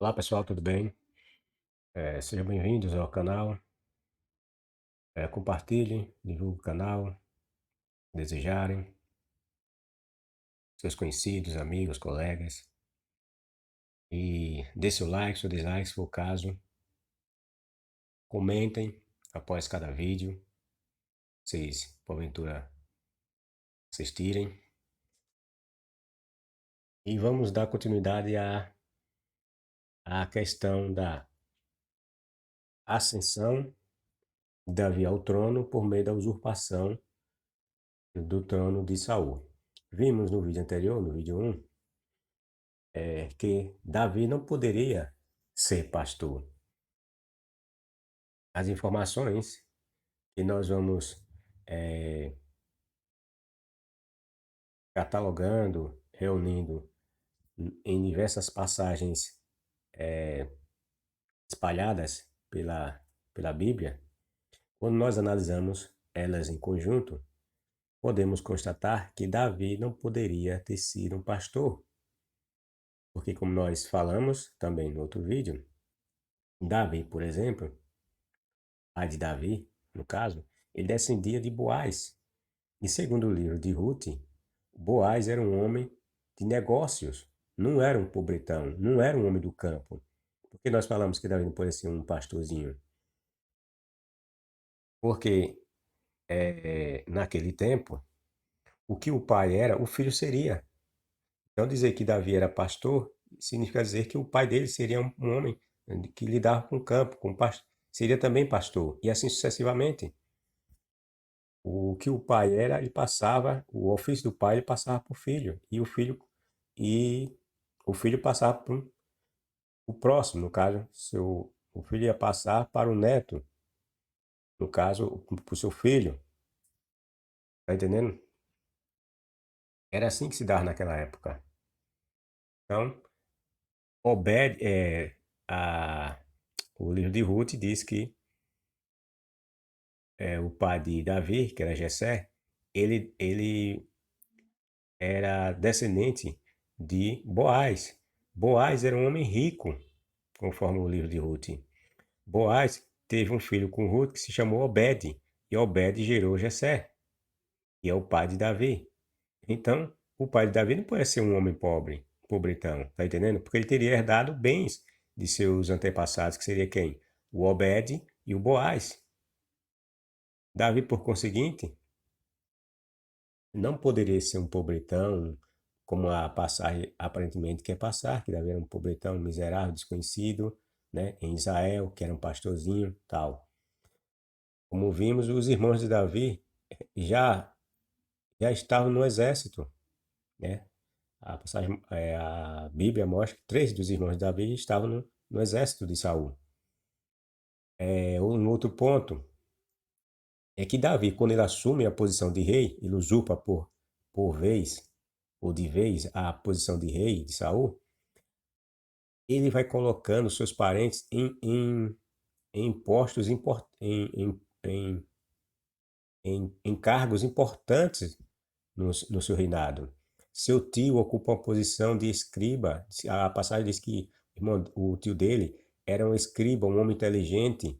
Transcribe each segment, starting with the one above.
Olá pessoal, tudo bem? Sejam bem-vindos ao canal. Compartilhem, divulguem o canal, desejarem, seus conhecidos, amigos, colegas. E dê seu like, seu dislike, se for o caso. Comentem após cada vídeo, vocês porventura assistirem. E vamos dar continuidade à questão da ascensão de Davi ao trono por meio da usurpação do trono de Saul. Vimos no vídeo anterior, no vídeo 1, que Davi não poderia ser pastor. As informações que nós vamos catalogando, reunindo em diversas passagens espalhadas pela Bíblia, quando nós analisamos elas em conjunto, podemos constatar que Davi não poderia ter sido um pastor, porque como nós falamos também no outro vídeo, Davi, por exemplo, pai de Davi, no caso, ele descendia de Boaz. E segundo o livro de Ruth, Boaz era um homem de negócios, não era um pobretão, não era um homem do campo. Por que nós falamos que Davi não podia ser um pastorzinho? Porque naquele tempo, o que o pai era, o filho seria. Então dizer que Davi era pastor, significa dizer que o pai dele seria um homem que lidava com o campo, seria também pastor, e assim sucessivamente. O que o pai era, ele passava, o ofício do pai ele passava para o filho, e o filho passava para o próximo, no caso, o filho ia passar para o neto, no caso, para o seu filho, tá entendendo? Era assim que se dava naquela época. Então, Obed, o livro de Ruth diz que o pai de Davi, que era Jessé, ele era descendente de Boaz. Boaz era um homem rico, conforme o livro de Ruth. Boaz teve um filho com Ruth que se chamou Obed, e Obed gerou Jessé, que é o pai de Davi. Então, o pai de Davi não pode ser um homem pobre, pobretão, tá entendendo? Porque ele teria herdado bens de seus antepassados, que seria quem? O Obed e o Boaz. Davi, por conseguinte, não poderia ser um pobretão, como a passagem aparentemente quer passar, que Davi era um pobretão, miserável, desconhecido, né, em Israel, que era um pastorzinho, tal. Como vimos, os irmãos de Davi já já estavam no exército, né? A Bíblia mostra que 3 dos irmãos de Davi estavam no exército de Saul. Um outro ponto é que Davi, quando ele assume a posição de rei, ele usurpa por vez, ou de vez, a posição de rei de Saul, ele vai colocando seus parentes em postos, em cargos importantes no seu reinado. Seu tio ocupa uma posição de escriba. A passagem diz que o tio dele era um escriba, um homem inteligente.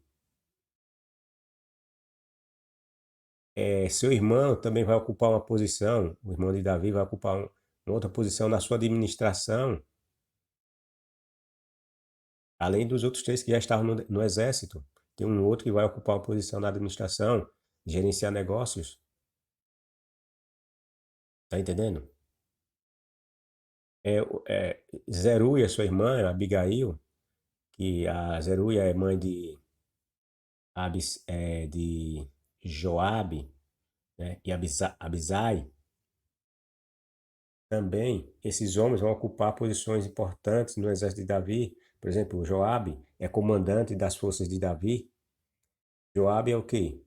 Seu irmão também vai ocupar uma posição, o irmão de Davi vai ocupar uma outra posição na sua administração, além dos outros 3 que já estavam no exército. Tem um outro que vai ocupar uma posição na administração, gerenciar negócios. Tá entendendo? Zeruia, sua irmã, Abigail, que a Zeruia é mãe de Joabe, né, e Abisai, também esses homens vão ocupar posições importantes no exército de Davi. Por exemplo, Joabe é comandante das forças de Davi. Joabe é o quê?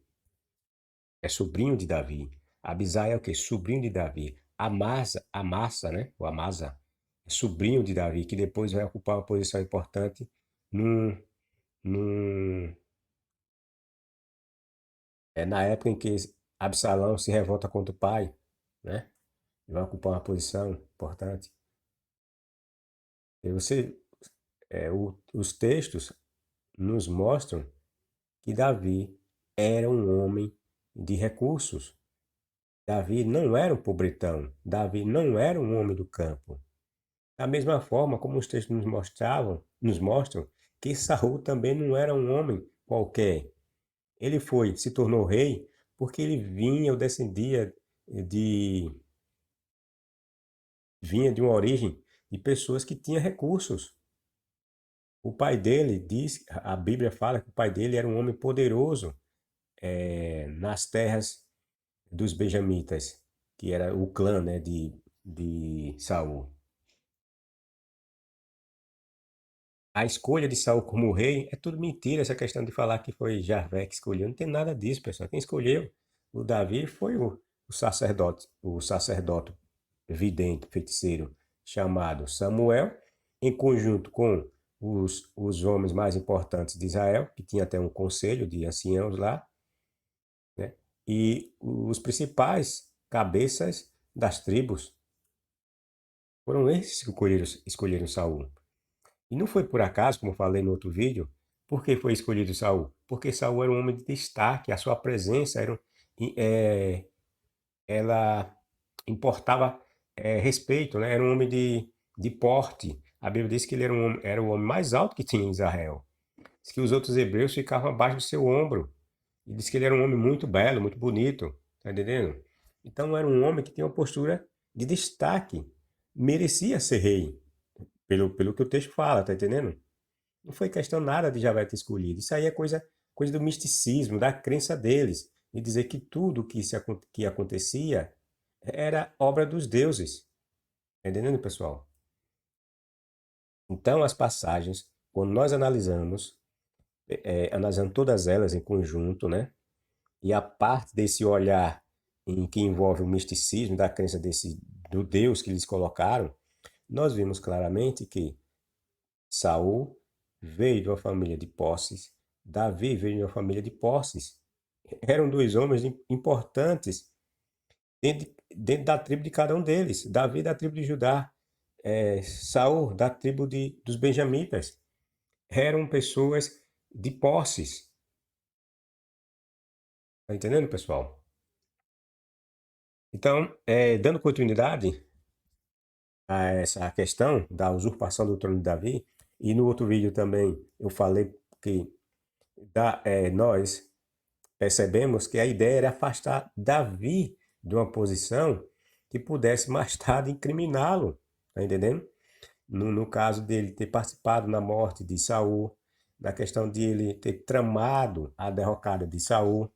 É sobrinho de Davi. Abisai é o quê? Sobrinho de Davi. Amasa, né? O Amasa é sobrinho de Davi, que depois vai ocupar uma posição importante num, num, na época em que Absalão se revolta contra o pai, né? Ele vai ocupar uma posição importante. E você os textos nos mostram que Davi era um homem de recursos. Davi não era um pobretão. Davi não era um homem do campo. Da mesma forma como os textos nos mostram que Saul também não era um homem qualquer. Ele se tornou rei porque ele vinha ou descendia de vinha de uma origem de pessoas que tinham recursos. O pai dele a Bíblia fala que o pai dele era um homem poderoso nas terras dos benjamitas, que era o clã, né, de Saul. A escolha de Saul como rei é tudo mentira, essa questão de falar que foi Javé que escolheu. Não tem nada disso, pessoal. Quem escolheu o Davi foi o sacerdote vidente, feiticeiro, chamado Samuel, em conjunto com os homens mais importantes de Israel, que tinha até um conselho de anciãos lá, né? E os principais cabeças das tribos foram esses que escolheram Saul. E não foi por acaso, como falei no outro vídeo, por que foi escolhido Saul? Porque Saul era um homem de destaque, a sua presença é, ela importava respeito, né? Era um homem de porte. A Bíblia diz que ele era o homem mais alto que tinha em Israel. Diz que os outros hebreus ficavam abaixo do seu ombro. E diz que ele era um homem muito belo, muito bonito. Tá entendendo? Então era um homem que tinha uma postura de destaque. Merecia ser rei, pelo que o texto fala, tá entendendo? Não foi questão nada de Javé ter escolhido. Isso aí é coisa do misticismo, da crença deles, de dizer que tudo que acontecia era obra dos deuses. Tá entendendo, pessoal? Então, as passagens, quando nós analisando todas elas em conjunto, né? E a parte desse olhar em que envolve o misticismo, da crença do Deus que eles colocaram, nós vimos claramente que Saul veio de uma família de posses, Davi veio de uma família de posses. Eram dois homens importantes dentro da tribo de cada um deles. Davi da tribo de Judá, Saul da tribo dos benjamitas. Eram pessoas de posses. Tá entendendo, pessoal? Então, dando continuidade a essa questão da usurpação do trono de Davi, e no outro vídeo também eu falei que nós percebemos que a ideia era afastar Davi de uma posição que pudesse mais tarde incriminá-lo, tá entendendo? No caso dele ter participado na morte de Saul, na questão de ele ter tramado a derrocada de Saul,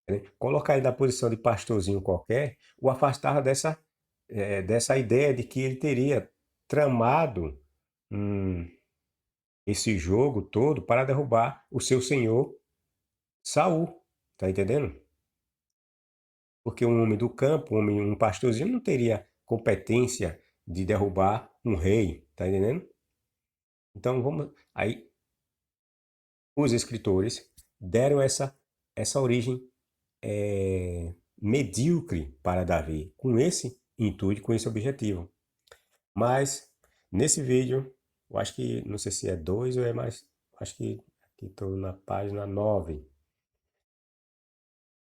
né? Colocar ele na posição de pastorzinho qualquer, o afastava dessa ideia de que ele teria tramado hum, esse jogo todo para derrubar o seu senhor Saul, tá entendendo? Porque um homem do campo, um pastorzinho, não teria competência de derrubar um rei, tá entendendo? Então aí os escritores deram essa origem medíocre para Davi, com esse intuito, com esse objetivo. Mas nesse vídeo, eu acho que, não sei se é 2 ou é mais, acho que aqui estou na página 9.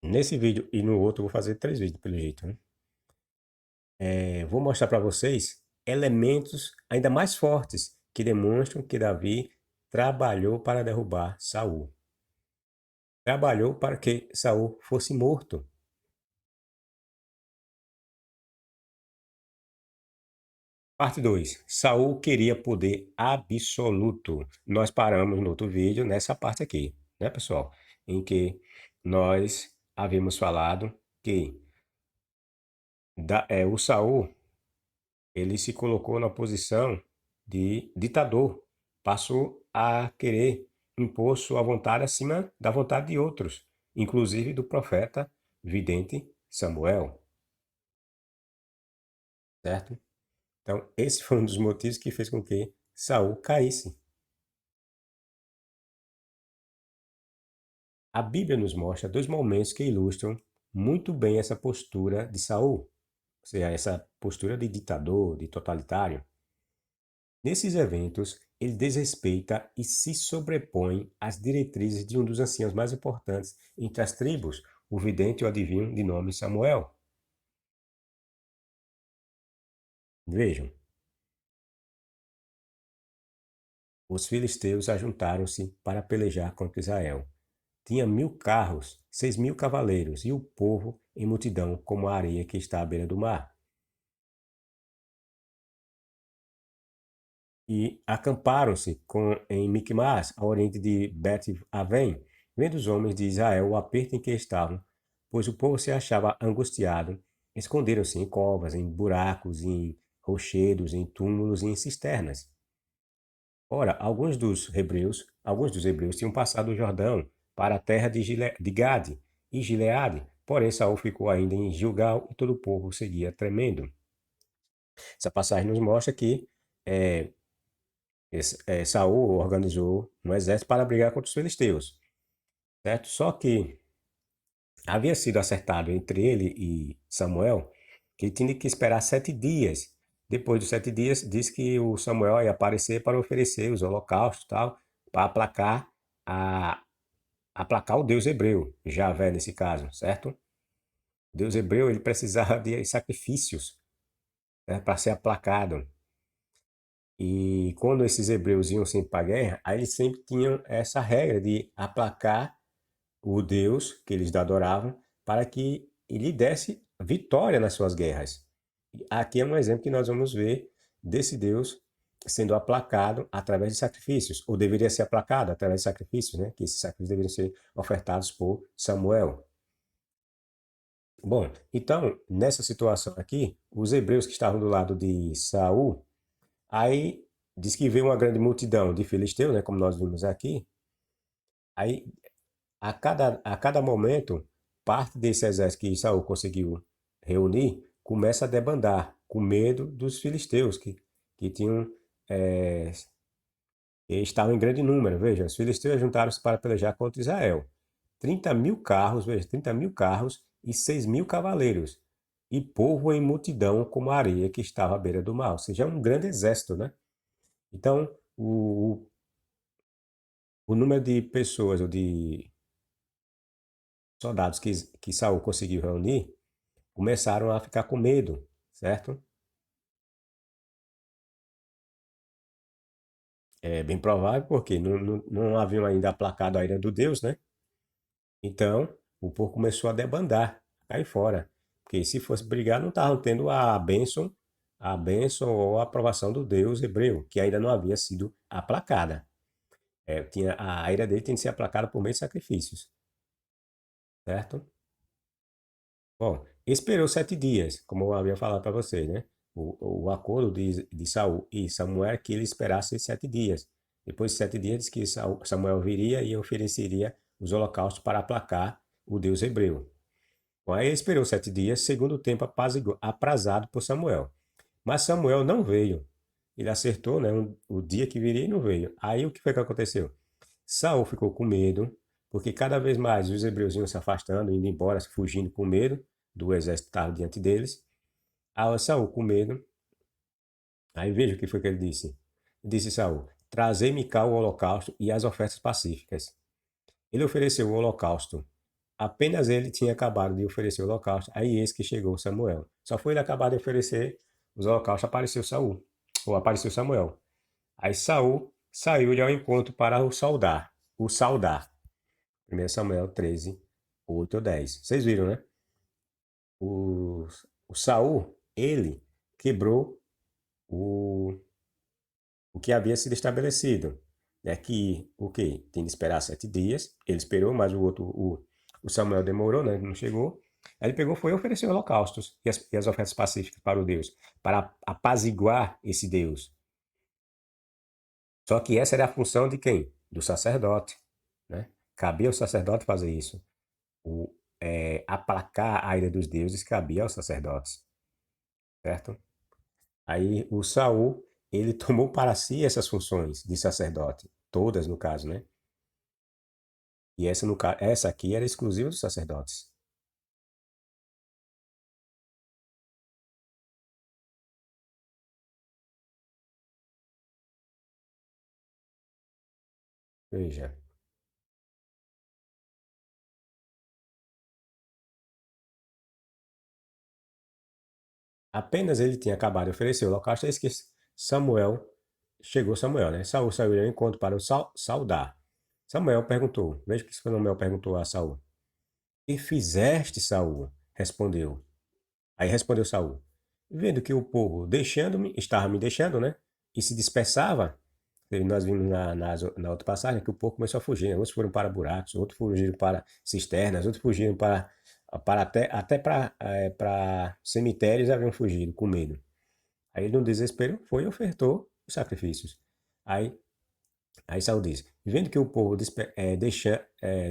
Nesse vídeo e no outro, eu vou fazer 3 vídeos pelo jeito, né? Vou mostrar para vocês elementos ainda mais fortes que demonstram que Davi trabalhou para derrubar Saul. Trabalhou para que Saul fosse morto. Parte 2. Saul queria poder absoluto. Nós paramos no outro vídeo nessa parte aqui, né, pessoal? Em que nós havíamos falado que o Saul ele se colocou na posição de ditador, passou a querer impor sua vontade acima da vontade de outros, inclusive do profeta vidente Samuel, certo? Então, esse foi um dos motivos que fez com que Saul caísse. A Bíblia nos mostra dois momentos que ilustram muito bem essa postura de Saul, ou seja, essa postura de ditador, de totalitário. Nesses eventos, ele desrespeita e se sobrepõe às diretrizes de um dos anciãos mais importantes entre as tribos, o vidente e o adivinho de nome Samuel. Vejam, os filisteus ajuntaram-se para pelejar contra Israel. Tinha 1000 carros, 6000 cavaleiros, e o povo em multidão como a areia que está à beira do mar. E acamparam-se em Micmas, a oriente de Bet-Aven, vendo os homens de Israel o aperto em que estavam, pois o povo se achava angustiado, esconderam-se em covas, em buracos, em rochedos, em túmulos e em cisternas. Ora, alguns dos hebreus tinham passado o Jordão para a terra de Gade e Gileade, porém Saul ficou ainda em Gilgal e todo o povo seguia tremendo. Essa passagem nos mostra que é, Saul organizou um exército para brigar contra os filisteus, certo? Só que havia sido acertado entre ele e Samuel que ele tinha que esperar 7 dias. Depois dos 7 dias, diz que o Samuel ia aparecer para oferecer os holocaustos e tal, para a, aplacar o Deus hebreu, Javé nesse caso, certo? O Deus hebreu ele precisava de sacrifícios, né, para ser aplacado. E quando esses hebreus iam sempre para a guerra, aí eles sempre tinham essa regra de aplacar o Deus que eles adoravam para que ele desse vitória nas suas guerras. Aqui é um exemplo que nós vamos ver desse Deus sendo aplacado através de sacrifícios, ou deveria ser aplacado através de sacrifícios, né? Que esses sacrifícios deveriam ser ofertados por Samuel. Bom, então, nessa situação aqui, os hebreus que estavam do lado de Saul, aí diz que veio uma grande multidão de filisteus, né, como nós vimos aqui. Aí, a cada momento, parte desse exército que Saul conseguiu reunir começa a debandar, com medo dos filisteus, que tinham, é, estavam em grande número. Veja, os filisteus juntaram-se para pelejar contra Israel. 30.000 carros, veja, 30.000 carros e 6.000 cavaleiros, e povo em multidão como a areia que estava à beira do mar. Ou seja, é um grande exército, né? Então, o número de pessoas ou de soldados que Saul conseguiu reunir começaram a ficar com medo, certo? É bem provável porque não haviam ainda aplacado a ira do Deus, né? Então, o povo começou a debandar, a cair fora. Porque se fosse brigar, não estavam tendo a bênção ou a aprovação do Deus hebreu, que ainda não havia sido aplacada. A ira dele tem que ser aplacada por meio de sacrifícios, certo? Bom, esperou 7 dias, como eu havia falado para vocês, né? O acordo de Saul e Samuel é que ele esperasse 7 dias. Depois de 7 dias, diz que Samuel viria e ofereceria os holocaustos para aplacar o Deus hebreu. Bom, aí ele esperou 7 dias, segundo o tempo aprazado por Samuel. Mas Samuel não veio. Ele acertou, né, o dia que viria e não veio. Aí o que foi que aconteceu? Saul ficou com medo, porque cada vez mais os hebreus iam se afastando, indo embora, fugindo com medo do exército que estava diante deles. Aí Saul, com medo, aí veja o que foi que ele disse. Disse Saul: Trazei-me cá o holocausto e as ofertas pacíficas. Ele ofereceu o holocausto. Apenas ele tinha acabado de oferecer o holocausto. Aí eis que chegou Samuel. Só foi ele acabar de oferecer os holocaustos, apareceu Saul, ou apareceu Samuel. Aí Saul saiu de ao encontro para o saudar. O saudar. 1 Samuel 13, 8 ou 10. Vocês viram, né? O Saul, ele quebrou o que havia sido estabelecido. É que o que? Tem de esperar 7 dias. Ele esperou, mas o Samuel demorou, né? Não chegou. Aí ele pegou, foi e ofereceu holocaustos e as ofertas pacíficas para o Deus, para apaziguar esse Deus. Só que essa era a função de quem? Do sacerdote, né? Cabia ao sacerdote fazer isso. Aplacar a ira dos deuses cabia aos sacerdotes, certo? Aí o Saul, ele tomou para si essas funções de sacerdote, todas no caso, né? E essa aqui era exclusiva dos sacerdotes. Veja, apenas ele tinha acabado de oferecer o holocausto, eis que Samuel, chegou Samuel, né? Saul saiu ao encontro para o saudar. Samuel perguntou, veja que Samuel perguntou a Saul, que fizeste, Saul? Respondeu. Aí respondeu Saul, vendo que o povo deixando-me, estava me deixando, né? E se dispersava. E nós vimos na outra passagem que o povo começou a fugir, né? Uns foram para buracos, outros fugiram para cisternas, outros fugiram para até para cemitérios haviam fugido com medo. Aí ele, no desespero, foi e ofertou os sacrifícios. Aí, aí Saul diz: vendo que o povo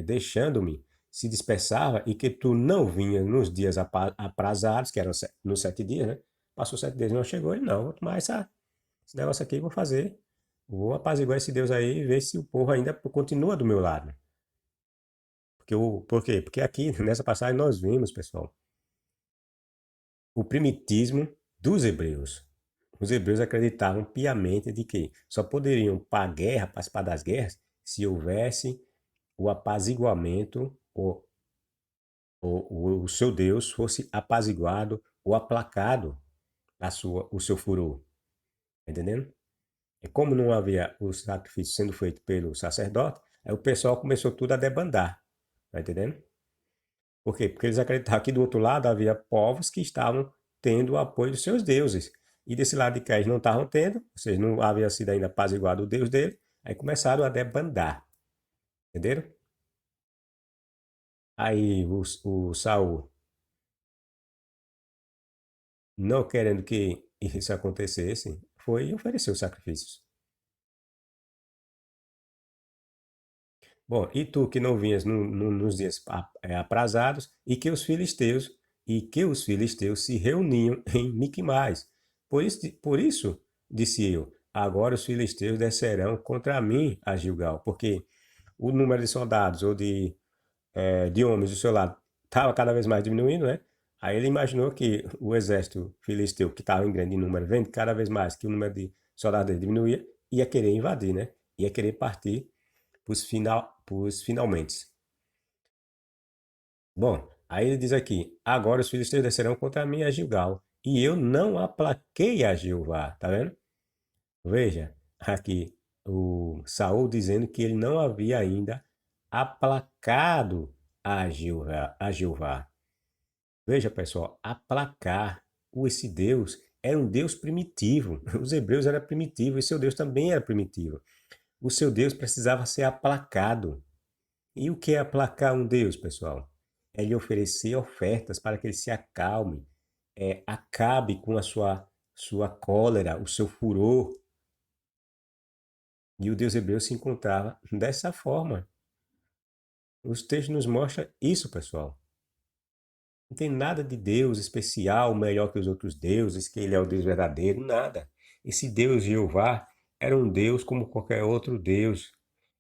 deixando-me se dispersava e que tu não vinhas nos dias aprazados, que eram nos 7 dias, né? Passou 7 dias e não chegou, ele não, vou tomar esse negócio aqui, vou fazer. Vou apaziguar esse Deus aí e ver se o povo ainda continua do meu lado. Por quê? Porque aqui, nessa passagem, nós vimos, pessoal, o primitismo dos hebreus. Os hebreus acreditavam piamente de que só poderiam para a guerra, participar das guerras, se houvesse o apaziguamento, o seu Deus fosse apaziguado ou aplacado o seu furor. Tá entendendo? E como não havia o sacrifício sendo feito pelo sacerdote, aí o pessoal começou tudo a debandar. Tá entendendo? Por quê? Porque eles acreditavam que do outro lado havia povos que estavam tendo o apoio dos seus deuses. E desse lado de cá eles não estavam tendo, ou seja, não havia sido ainda apaziguado o Deus dele, aí começaram a debandar. Entenderam? Aí o Saul, não querendo que isso acontecesse, foi e ofereceu sacrifícios. Bom, e tu que não vinhas nos dias aprazados, e que os filisteus se reuniam em Miquimais. Por isso, disse eu, agora os filisteus descerão contra mim a Gilgal, porque o número de soldados ou de homens do seu lado estava cada vez mais diminuindo, né? Aí ele imaginou que o exército filisteu, que estava em grande número, vendo cada vez mais que o número de soldados dele diminuía, ia querer invadir, né? Ia querer partir pros finalmente. Bom, aí ele diz aqui: agora os filisteus descerão contra mim a Gilgal, e eu não aplaquei a Jeová. Tá vendo? Veja aqui o Saul dizendo que ele não havia ainda aplacado a Jeová. Veja, pessoal, aplacar esse Deus era um Deus primitivo. Os hebreus eram primitivos e seu Deus também era primitivo. O seu Deus precisava ser aplacado. E o que é aplacar um Deus, pessoal? É lhe oferecer ofertas para que ele se acalme, acabe com a sua cólera, o seu furor. E o Deus hebreu se encontrava dessa forma. Os textos nos mostram isso, pessoal. Não tem nada de Deus especial, melhor que os outros deuses, que ele é o Deus verdadeiro, nada. Esse Deus Jeová era um Deus como qualquer outro Deus.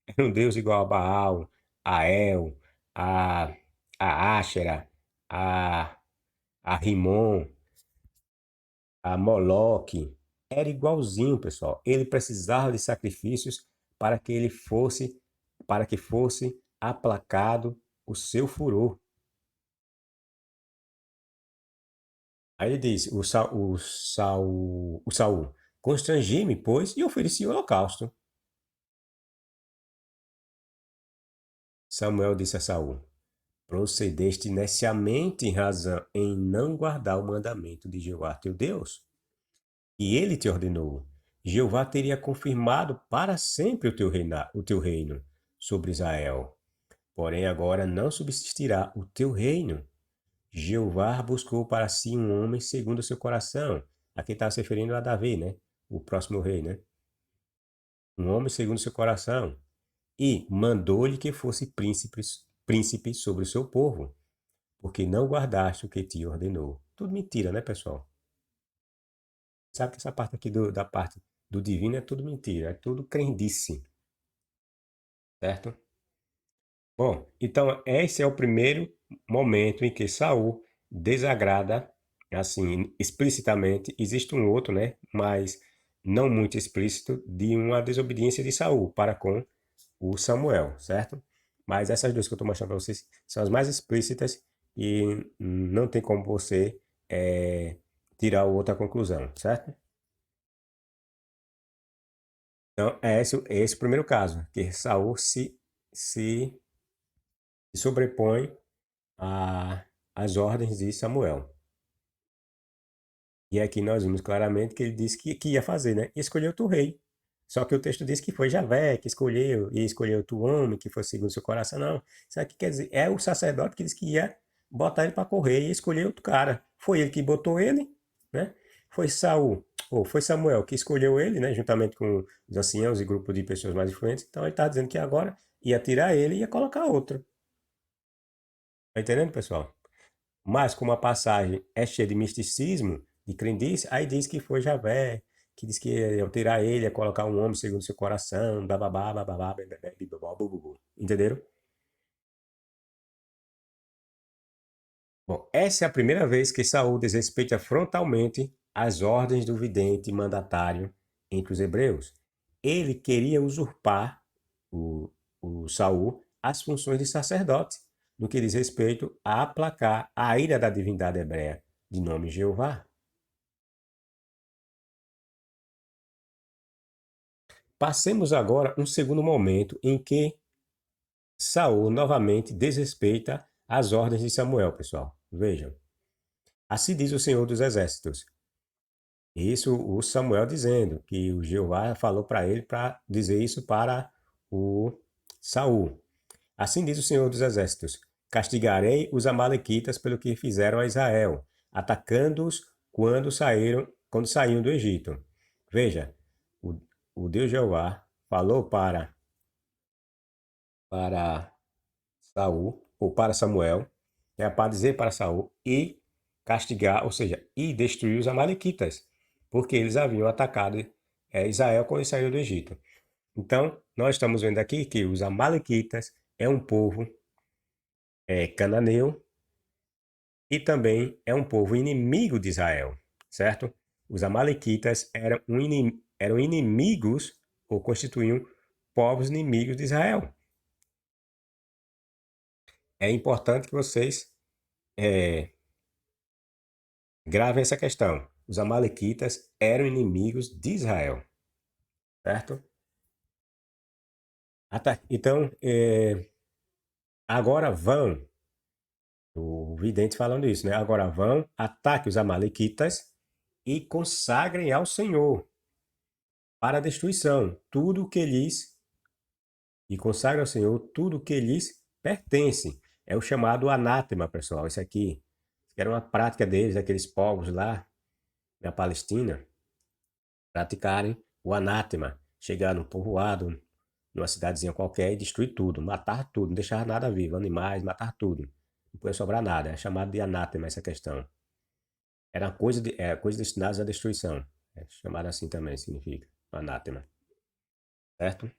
Era um Deus igual a Baal, a El, a, a Áxera, a, a Rimon, a Moloque. Era igualzinho, pessoal. Ele precisava de sacrifícios para que ele fosse, para que fosse aplacado o seu furor. Aí ele diz, o Saul, constrangi-me, pois, e ofereci o holocausto. Samuel disse a Saul, procedeste neciamente em razão em não guardar o mandamento de Jeová teu Deus. E ele te ordenou. Jeová teria confirmado para sempre o teu reino sobre Israel. Porém agora não subsistirá o teu reino. Jeová buscou para si um homem segundo o seu coração. Aqui está se referindo a Davi, né? O próximo rei, né? Um homem segundo o seu coração. E mandou-lhe que fosse príncipe sobre o seu povo, porque não guardaste o que te ordenou. Tudo mentira, né, pessoal? Sabe que essa parte aqui da parte do divino é tudo mentira, é tudo crendice, certo? Bom, então esse é o primeiro momento em que Saul desagrada, assim, explicitamente. Existe um outro, né, mas não muito explícito, de uma desobediência de Saul para com o Samuel, certo? Mas essas duas que eu estou mostrando para vocês são as mais explícitas e não tem como você tirar outra conclusão, certo? Então, é esse o primeiro caso, que Saul se sobrepõe às ordens de Samuel. E aqui nós vimos claramente que ele disse que ia fazer, né? E escolheu outro rei. Só que o texto diz que foi Javé que escolheu, e escolheu outro homem que foi segundo seu coração. Não. Isso aqui quer dizer, é o sacerdote que disse que ia botar ele para correr e escolher outro cara. Foi ele que botou ele, né? Foi Saul, ou foi Samuel que escolheu ele, né? Juntamente com os anciãos e grupo de pessoas mais influentes. Então ele está dizendo que agora ia tirar ele e ia colocar outro. Tá entendendo, pessoal? Mas como a passagem é cheia de misticismo, de crendice, aí diz que foi Javé, que diz que ia tirar ele, ia colocar um homem segundo seu coração, bababá, bababá, bebebé, bibobó, bububu. Entenderam? Bom, essa é a primeira vez que Saul desrespeita frontalmente as ordens do vidente mandatário entre os hebreus. Ele queria usurpar, o, o Saul, as funções de sacerdote, no que diz respeito a aplacar a ira da divindade hebreia de nome Jeová. Passemos agora um segundo momento em que Saul novamente desrespeita as ordens de Samuel, pessoal. Vejam. Assim diz o Senhor dos Exércitos. Isso o Samuel dizendo que o Jeová falou para ele para dizer isso para o Saul. Assim diz o Senhor dos Exércitos: castigarei os amalequitas pelo que fizeram a Israel, atacando-os quando saíram do Egito. Veja, o, o Deus Jeová falou para Saul, ou para Samuel, para dizer para Saul e castigar, ou seja, e destruir os amalequitas, porque eles haviam atacado Israel quando eles saíram do Egito. Então, nós estamos vendo aqui que os amalequitas é um povo cananeu e também é um povo inimigo de Israel, certo? Os amalequitas eram inimigos ou constituíam povos inimigos de Israel. É importante que vocês gravem essa questão. Os amalequitas eram inimigos de Israel, certo? Então, agora vão, o vidente falando isso, né? Agora vão, ataque os amalequitas e consagrem ao Senhor para a destruição tudo o que lhes e consagrem ao Senhor tudo o que lhes pertence. É o chamado anátema, pessoal. Isso aqui era uma prática deles, daqueles povos lá na Palestina, praticarem o anátema, chegar num povoado, numa cidadezinha qualquer e destruir tudo, matar tudo, não deixar nada vivo, animais, matar tudo. Não podia sobrar nada. É chamado de anátema essa questão. Era coisa destinada à destruição. É chamado assim também significa anátema, certo?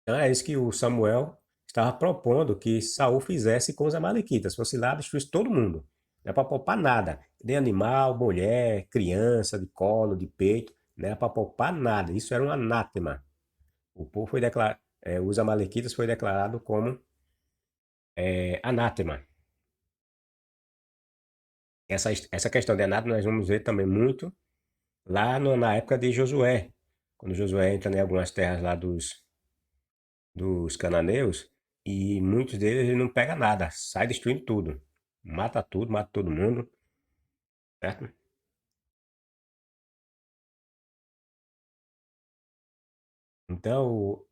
Então é isso que o Samuel estava propondo que Saul fizesse com os amalequitas, fosse lá destruísse todo mundo. Não é para poupar nada, nem animal, mulher, criança de colo, de peito, não é para poupar nada. Isso era um anátema. O povo foi declarado, os amalequitas foi declarado como anátema. Essa questão de anátema nós vamos ver também muito lá na época de Josué, quando Josué entra em algumas terras lá dos cananeus e muitos deles ele não pega nada, sai destruindo tudo, tudo, mata todo mundo, certo? Então,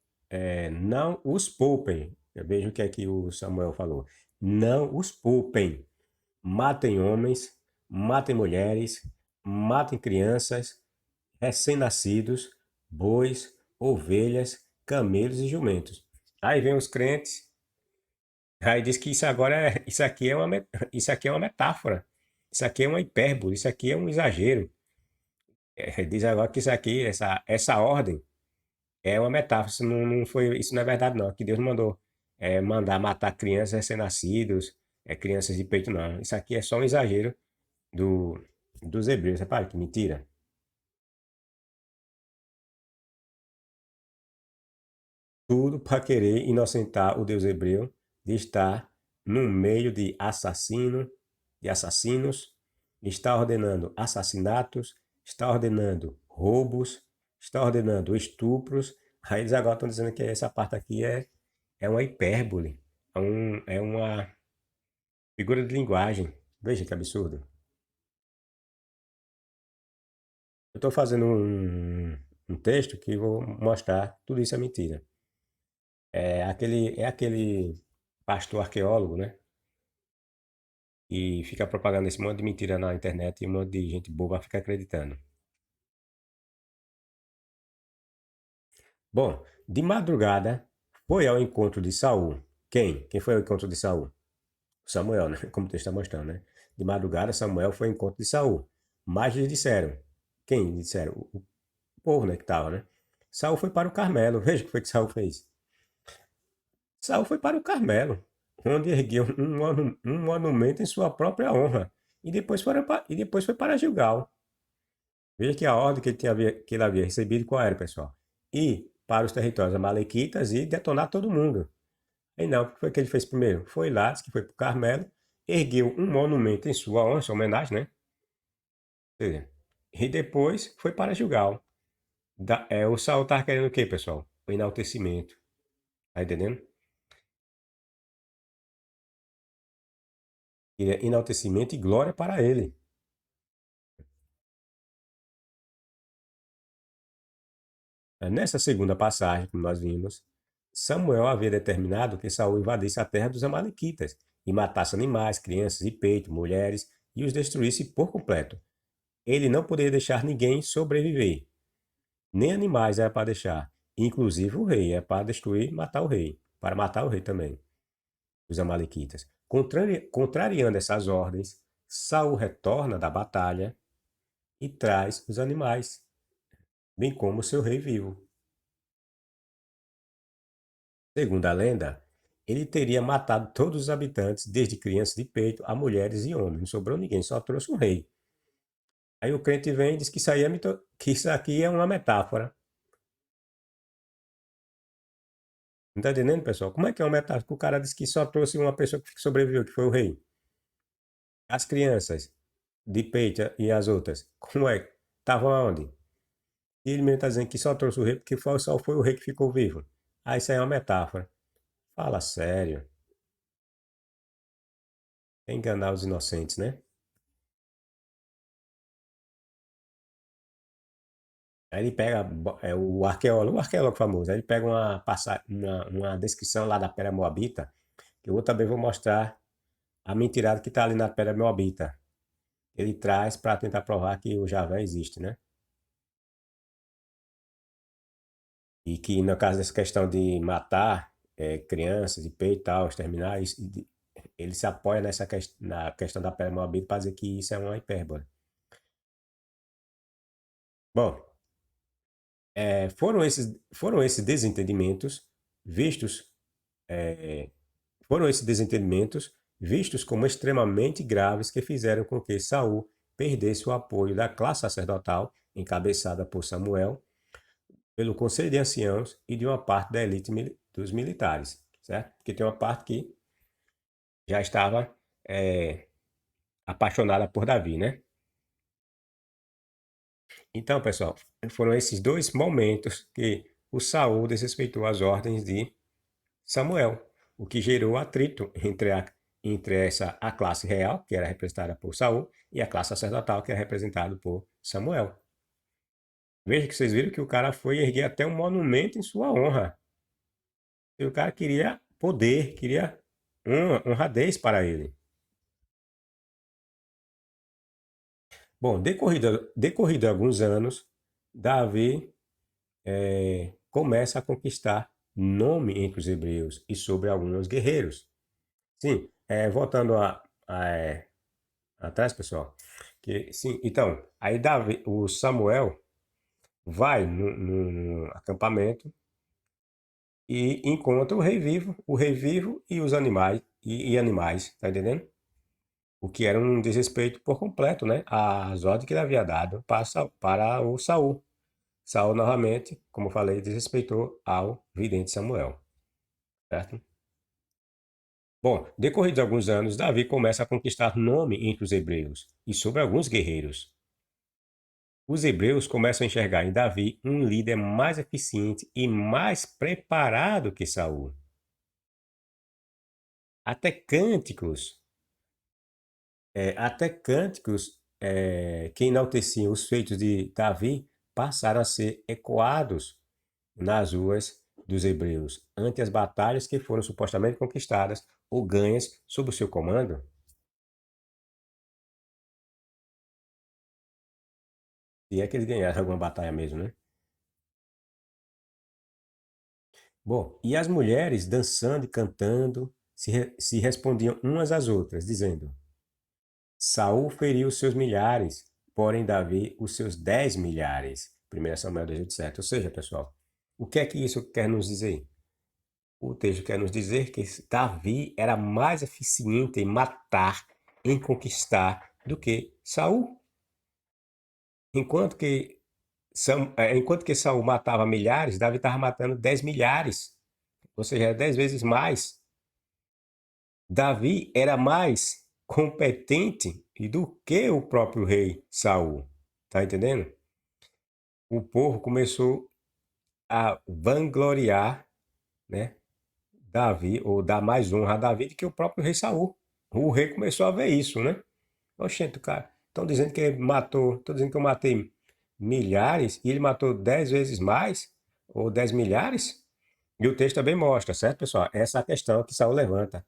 não os poupem. Eu vejo o que é que o Samuel falou. Não os poupem. Matem homens, matem mulheres, matem crianças, recém-nascidos, bois, ovelhas, camelos e jumentos. Aí vem os crentes, aí diz que isso aqui é uma metáfora, isso aqui é uma hipérbole, isso aqui é um exagero. Diz agora que isso aqui, essa ordem é uma metáfora, isso não é verdade não, que Deus mandou mandar matar crianças recém-nascidos, crianças de peito não. Isso aqui é só um exagero do, dos hebreus. Repare que mentira. tudo para querer inocentar o Deus hebreu de estar no meio de assassinos, está ordenando assassinatos, está ordenando roubos, está ordenando estupros. Aí eles agora estão dizendo que essa parte aqui é uma hipérbole, é uma figura de linguagem. Veja que absurdo. Eu estou fazendo um texto que vou mostrar tudo isso é mentira. É aquele pastor arqueólogo, né? E fica propagando esse monte de mentira na internet e um monte de gente boba fica acreditando. Bom, de madrugada foi ao encontro de Saul. Quem? Quem foi ao encontro de Saul? Samuel, né? Como o texto está mostrando, né? De madrugada Samuel foi ao encontro de Saul. Mas eles disseram. Quem disseram? O povo, né, que estava, né? Saul foi para o Carmelo. Veja o que foi que Saul fez. Saul foi para o Carmelo, onde ergueu um monumento em sua própria honra. E depois foi para Gilgal. Veja que a ordem que ele havia recebido qual era, pessoal? Ir para os territórios amalequitas e detonar todo mundo. Aí não, o que foi que ele fez primeiro? Foi lá, disse que foi para o Carmelo, ergueu um monumento em sua honra, sua homenagem, né? Ou seja, e depois foi para Gilgal. O Saul estava querendo o quê, pessoal? O enaltecimento. Tá entendendo? Enaltecimento e glória para ele. Nessa segunda passagem, como nós vimos, Samuel havia determinado que Saul invadisse a terra dos amalequitas e matasse animais, crianças e peitos, mulheres e os destruísse por completo. Ele não poderia deixar ninguém sobreviver, nem animais era para deixar, inclusive o rei, é para destruir, matar o rei, para matar o rei também, os amalequitas. Contrariando essas ordens, Saul retorna da batalha e traz os animais, bem como o seu rei vivo. Segundo a lenda, ele teria matado todos os habitantes, desde crianças de peito a mulheres e homens. Não sobrou ninguém, só trouxe um rei. Aí o crente vem e diz que que isso aqui é uma metáfora. Não está entendendo, pessoal? Como é que é uma metáfora? Que o cara disse que só trouxe uma pessoa que sobreviveu, que foi o rei. As crianças de peito e as outras, como é? Estavam aonde? E ele mesmo está dizendo que só trouxe o rei porque só foi o rei que ficou vivo. Ah, isso aí é uma metáfora. Fala sério. É enganar os inocentes, né? Aí ele pega o arqueólogo famoso, aí ele pega uma descrição lá da Pedra Moabita, que eu também vou mostrar a mentirada que está ali na Pedra Moabita. Ele traz para tentar provar que o Javé existe, né? E que no caso dessa questão de matar crianças e peito e tal, exterminar, ele se apoia na questão da Pedra Moabita para dizer que isso é uma hipérbole. Bom, foram esses desentendimentos vistos é, Foram esses desentendimentos vistos como extremamente graves que fizeram com que Saul perdesse o apoio da classe sacerdotal, encabeçada por Samuel, pelo conselho de anciãos e de uma parte da elite dos militares, certo? Porque tem uma parte que já estava é, apaixonada por Davi, né? Então, pessoal, foram esses dois momentos que o Saul desrespeitou as ordens de Samuel, o que gerou atrito entre a classe real, que era representada por Saul, e a classe sacerdotal, que era representada por Samuel. Veja que vocês viram que o cara foi erguer até um monumento em sua honra. E o cara queria poder, queria honradez para ele. Bom, decorrido alguns anos, Davi começa a conquistar nome entre os hebreus e sobre alguns guerreiros. Sim, voltando atrás, pessoal. Sim, então, aí o Samuel vai no acampamento e encontra o rei vivo e os animais, e animais, tá entendendo? O que era um desrespeito por completo, né? Às ordens que ele havia dado para o Saul. Saul novamente, como falei, desrespeitou ao vidente Samuel, certo? Bom, decorridos alguns anos, Davi começa a conquistar nome entre os hebreus e sobre alguns guerreiros. Os hebreus começam a enxergar em Davi um líder mais eficiente e mais preparado que Saul. Até cânticos, que enalteciam os feitos de Davi passaram a ser ecoados nas ruas dos hebreus ante as batalhas que foram supostamente conquistadas ou ganhas sob o seu comando. E é que eles ganharam alguma batalha mesmo, né? Bom, e as mulheres dançando e cantando se respondiam umas às outras, dizendo: Saul feriu os seus milhares, porém Davi os seus 10 milhares. 1 Samuel 18:7. Ou seja, pessoal, o que é que isso quer nos dizer? O texto quer nos dizer que Davi era mais eficiente em matar, em conquistar, do que Saul. Enquanto que, enquanto que Saul matava milhares, Davi estava matando 10 milhares. Ou seja, 10 vezes mais. Davi era mais competente do que o próprio rei Saul. Tá entendendo? O povo começou a vangloriar, né, Davi, ou dar mais honra a Davi do que o próprio rei Saul. O rei começou a ver isso, né? Oxente, cara, estão dizendo que ele matou, estão dizendo que eu matei milhares e ele matou 10 vezes mais, ou 10 milhares? E o texto também mostra, certo, pessoal? Essa é a questão que Saul levanta.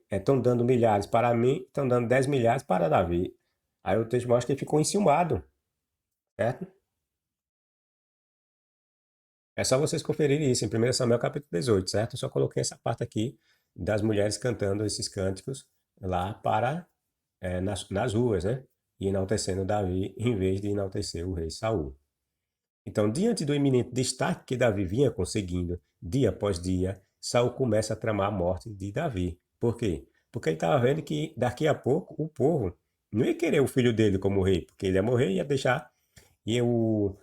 Estão dando milhares para mim, estão dando 10 milhares para Davi. Aí o texto mostra que ele ficou enciumado, certo? É só vocês conferirem isso em 1 Samuel capítulo 18, certo? Eu só coloquei essa parte aqui das mulheres cantando esses cânticos lá nas ruas, né? E enaltecendo Davi em vez de enaltecer o rei Saul. Então, diante do iminente destaque que Davi vinha conseguindo dia após dia, Saul começa a tramar a morte de Davi. Por quê? Porque ele estava vendo que daqui a pouco o povo não ia querer o filho dele como rei, porque ele ia morrer e ia deixar. E o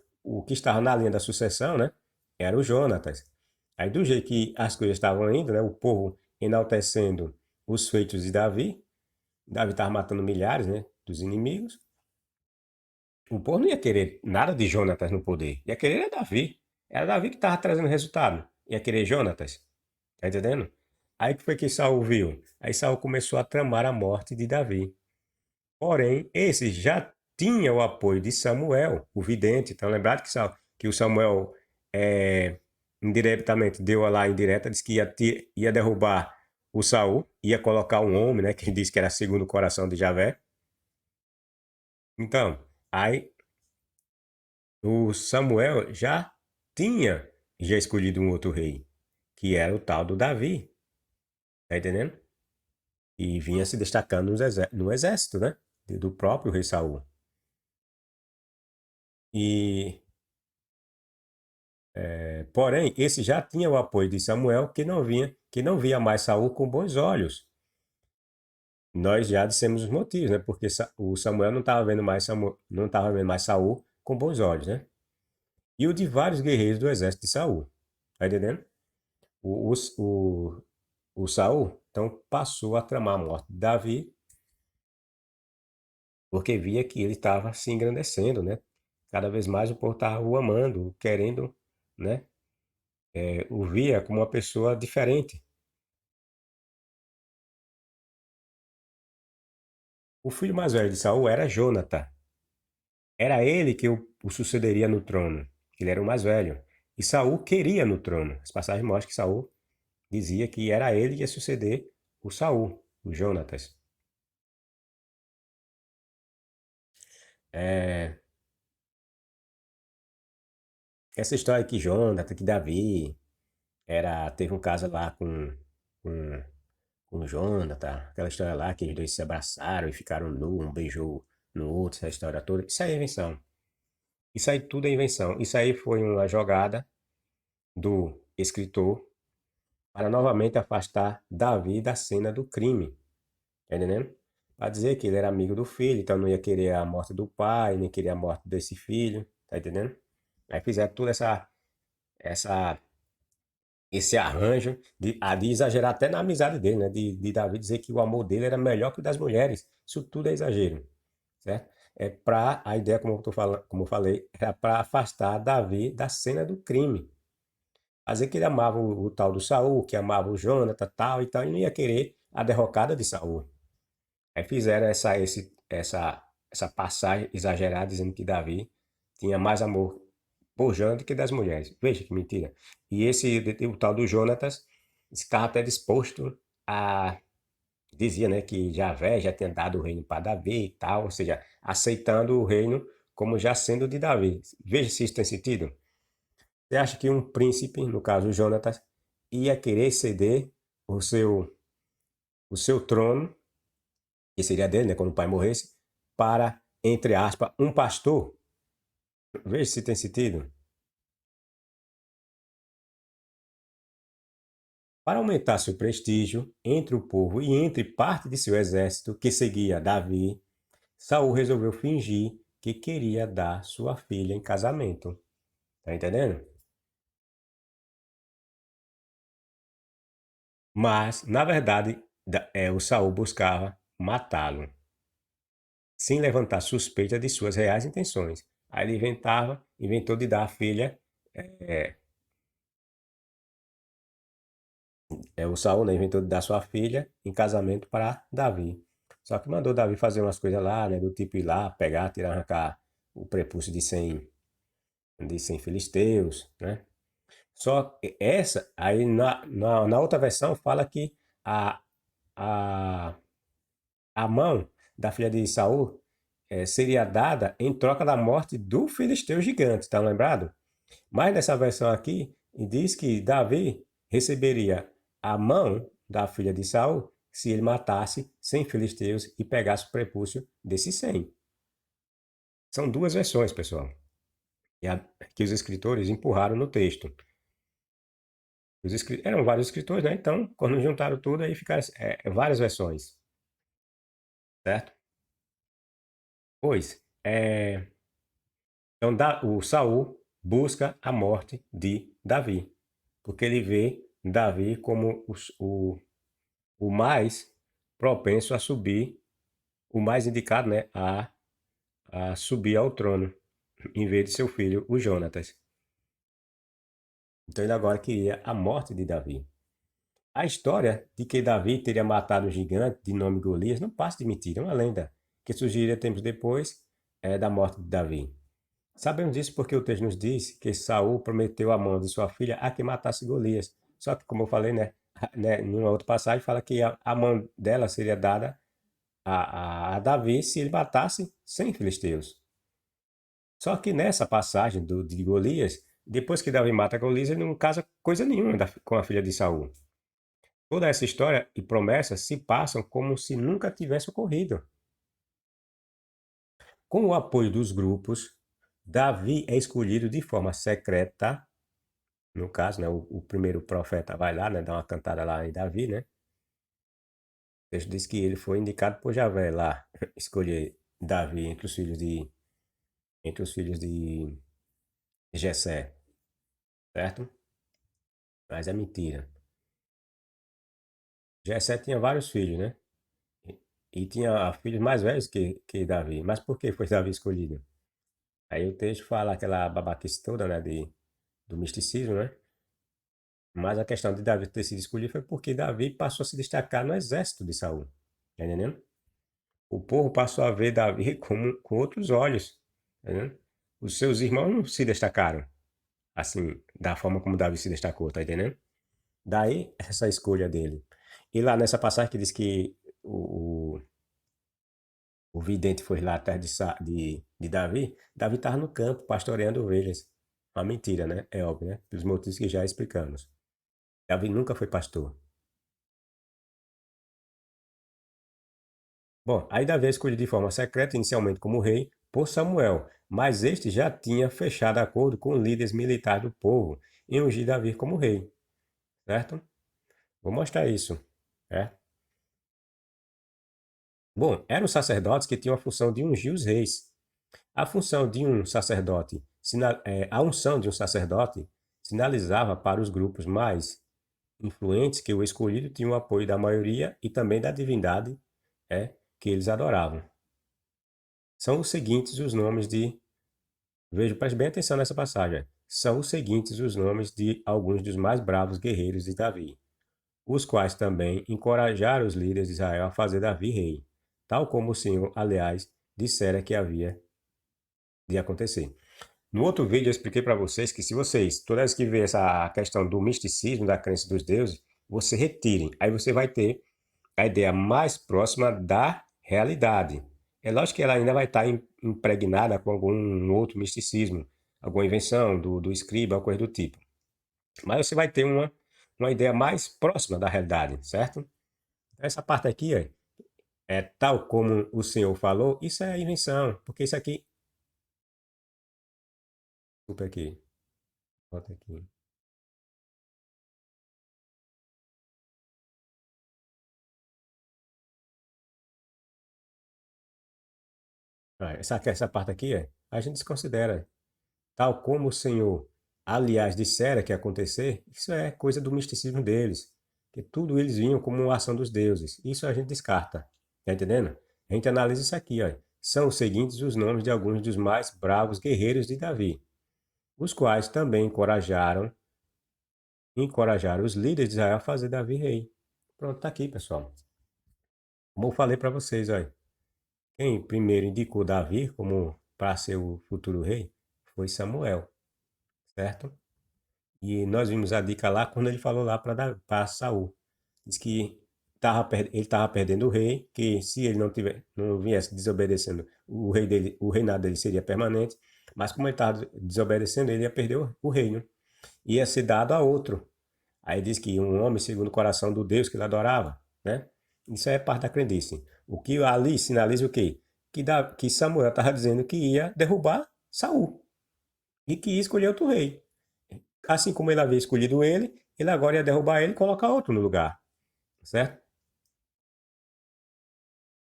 que estava na linha da sucessão, né? Era o Jonatas. Aí, do jeito que as coisas estavam indo, né? O povo enaltecendo os feitos de Davi, Davi estava matando milhares, né? Dos inimigos. O povo não ia querer nada de Jonatas no poder. Ia querer era Davi. Era Davi que estava trazendo resultado. Ia querer Jonatas. Tá entendendo? Aí que foi que Saul viu? Aí Saul começou a tramar a morte de Davi. Porém, esse já tinha o apoio de Samuel, o vidente. Então, lembrado que o Samuel indiretamente deu lá indireta, disse que ia derrubar o Saul, ia colocar um homem, né, que disse que era segundo o coração de Javé. Então, aí o Samuel já escolhido um outro rei, que era o tal do Davi, tá entendendo? E vinha se destacando no exército, né? Do próprio rei Saul. E, porém, esse já tinha o apoio de Samuel, que não via mais Saul com bons olhos. Nós já dissemos os motivos, né? Porque o Samuel não estava vendo mais não estava vendo mais Saul com bons olhos, né? E o de vários guerreiros do exército de Saul, tá entendendo? O, o, o, o Saul então passou a tramar a morte de Davi, porque via que ele estava se engrandecendo, né? Cada vez mais o povo estava o amando, querendo, né? O via como uma pessoa diferente. O filho mais velho de Saul era Jonathan. Era ele que o sucederia no trono. Ele era o mais velho. E Saul queria no trono. As passagens mostram que Saul dizia que era ele que ia suceder o Saul, o Jonatas. É, essa história que Jonathan, que Davi teve um caso lá com, com o Jonathan, aquela história lá que os dois se abraçaram e ficaram nus, um beijou no outro, essa história toda. Isso aí é invenção. Isso aí tudo é invenção. Isso aí foi uma jogada do escritor para novamente afastar Davi da cena do crime. Tá entendendo? Para dizer que ele era amigo do filho, então não ia querer a morte do pai, nem queria a morte desse filho. Tá entendendo? Aí fizeram toda essa, esse arranjo de exagerar até na amizade dele, né? De Davi dizer que o amor dele era melhor que o das mulheres. Isso tudo é exagero, certo? É para a ideia, como eu tô falando, como eu falei, era para afastar Davi da cena do crime. Fazer que ele amava o tal do Saul, que amava o Jonathan, tal, então ele não ia querer a derrocada de Saul. Aí fizeram essa passagem exagerada dizendo que Davi tinha mais amor por Jonathan do que das mulheres. Veja que mentira. E o tal do Jonatas estava até disposto a. Dizia, né, que Javé já tinha dado o reino para Davi e tal, ou seja, aceitando o reino como já sendo de Davi. Veja se isso tem sentido. Você acha que um príncipe, no caso Jonatas, ia querer ceder o seu, o seu trono, que seria dele, né, quando o pai morresse, para, entre aspas, um pastor? Veja se tem sentido. Para aumentar seu prestígio entre o povo e entre parte de seu exército que seguia Davi, Saul resolveu fingir que queria dar sua filha em casamento. Tá entendendo? Mas, na verdade, o Saul buscava matá-lo, sem levantar suspeita de suas reais intenções. Aí ele inventou de dar a filha, é, o Saul, né, inventou de dar sua filha em casamento para Davi. Só que mandou Davi fazer umas coisas lá, né, do tipo ir lá, pegar, tirar, arrancar o prepúcio de 100 filisteus, né? Só que essa, aí na outra versão fala que a, a, a mão da filha de Saul seria dada em troca da morte do filisteu gigante, tá lembrado? Mas nessa versão aqui, diz que Davi receberia a mão da filha de Saul se ele matasse 100 filisteus e pegasse o prepúcio desses 100. São duas versões, pessoal, que os escritores empurraram no texto. Eram vários escritores, né? Então, quando juntaram tudo, aí ficaram várias versões, certo? Pois, então o Saul busca a morte de Davi, porque ele vê Davi como o mais propenso a subir, o mais indicado, né, a subir ao trono, em vez de seu filho, o Jonatas. Então ele agora queria a morte de Davi. A história de que Davi teria matado um gigante de nome Golias não passa de mentira, é uma lenda que surgiria tempos depois da morte de Davi. Sabemos disso porque o texto nos diz que Saul prometeu à mão de sua filha a que matasse Golias. Só que, como eu falei, né, numa outra passagem, fala que a mão dela seria dada a Davi se ele matasse 100 filisteus. Só que nessa passagem de Golias, depois que Davi mata Golias, ele não casa coisa nenhuma com a filha de Saul. Toda essa história e promessas se passam como se nunca tivesse ocorrido. Com o apoio dos grupos, Davi é escolhido de forma secreta. No caso, né, o primeiro profeta vai lá, né, dá uma cantada lá em Davi, né? O texto diz que ele foi indicado por Javé lá, escolher Davi entre os filhos de Jessé, certo? Mas é mentira. Jessé tinha vários filhos, né? E tinha filhos mais velhos que Davi. Mas por que foi Davi escolhido? Aí o texto fala aquela babaquice toda, né, do misticismo, né? Mas a questão de Davi ter sido escolhido foi porque Davi passou a se destacar no exército de Saul. Tá entendendo? O povo passou a ver Davi com outros olhos. Tá entendendo? Os seus irmãos não se destacaram assim, da forma como Davi se destacou, tá entendendo? Daí essa escolha dele. E lá nessa passagem que diz que o vidente foi lá atrás de Davi, Davi estava no campo pastoreando ovelhas. Uma mentira, né? É óbvio, né? Pelos motivos que já explicamos. Davi nunca foi pastor. Bom, aí Davi é escolhido de forma secreta, inicialmente como rei, por Samuel, mas este já tinha fechado acordo com líderes militares do povo em ungir Davi como rei, certo? Vou mostrar isso. É. Bom, eram sacerdotes que tinham a função de ungir os reis. A função de um sacerdote A unção de um sacerdote sinalizava para os grupos mais influentes que o escolhido tinha o apoio da maioria e também da divindade que eles adoravam. São os seguintes os nomes de... Veja, preste bem atenção nessa passagem. São os seguintes os nomes de alguns dos mais bravos guerreiros de Davi, os quais também encorajaram os líderes de Israel a fazer Davi rei, tal como o Senhor, aliás, dissera que havia de acontecer. No outro vídeo eu expliquei para vocês que se vocês, toda vez que vê essa questão do misticismo, da crença dos deuses, você retirem. Aí você vai ter a ideia mais próxima da realidade. É lógico que ela ainda vai estar impregnada com algum outro misticismo, alguma invenção do escriba, coisa do tipo. Mas você vai ter uma ideia mais próxima da realidade, certo? Essa parte aqui é tal como o Senhor falou, isso é invenção, porque isso aqui... Desculpa aqui, volta aqui. Essa parte aqui a gente desconsidera. Tal como o Senhor, aliás, dissera que ia acontecer, isso é coisa do misticismo deles. Que tudo eles vinham como uma ação dos deuses. Isso a gente descarta. Tá entendendo? A gente analisa isso aqui, ó. São os seguintes os nomes de alguns dos mais bravos guerreiros de Davi, os quais também encorajaram os líderes de Israel a fazer Davi rei. Pronto, tá aqui, pessoal. Como eu falei para vocês, ó. Quem primeiro indicou Davi como para ser o futuro rei foi Samuel, certo? E nós vimos a dica lá quando ele falou lá para Saul. Diz que ele estava perdendo o rei, que se ele não viesse desobedecendo, o reinado dele seria permanente, mas como ele estava desobedecendo, ele ia perder o reino. Ia ser dado a outro. Aí diz que um homem segundo o coração do Deus que ele adorava, né? Isso é parte da crendice. O que ali sinaliza o quê? Que Samuel estava dizendo que ia derrubar Saul e que ia escolher outro rei. Assim como ele havia escolhido ele agora ia derrubar ele e colocar outro no lugar, certo?